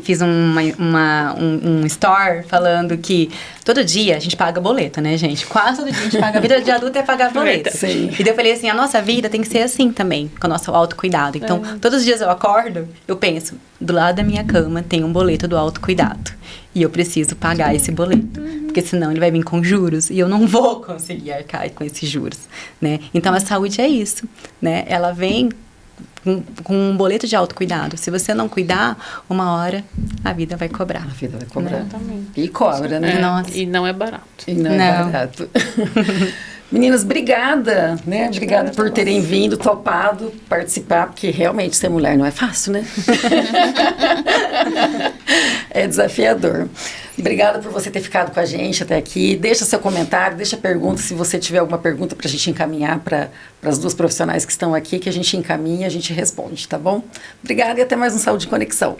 fiz um store falando que todo dia a gente paga boleto, né, gente? Quase todo dia a gente paga. A vida de adulto é pagar boleto. Sim. E daí eu falei assim, a nossa vida tem que ser assim também, com o nosso autocuidado. Então, todos os dias eu acordo, eu penso, do lado da minha cama tem um boleto do autocuidado. E eu preciso pagar esse boleto. Porque senão ele vai vir com juros e eu não vou conseguir arcar com esses juros, né? Então, a saúde é isso, né? Ela vem com um boleto de autocuidado. Se você não cuidar, uma hora a vida vai cobrar. A vida vai cobrar. Exatamente. E cobra, né? Nossa. E não é barato. E não é barato. Meninas, obrigada, né? Obrigada por terem vindo, topado participar, porque realmente ser mulher não é fácil, né? É desafiador. Obrigada por você ter ficado com a gente até aqui. Deixa seu comentário, deixa pergunta, se você tiver alguma pergunta para a gente encaminhar para as 2 profissionais que estão aqui, que a gente encaminha, a gente responde, tá bom? Obrigada e até mais um Saúde e Conexão.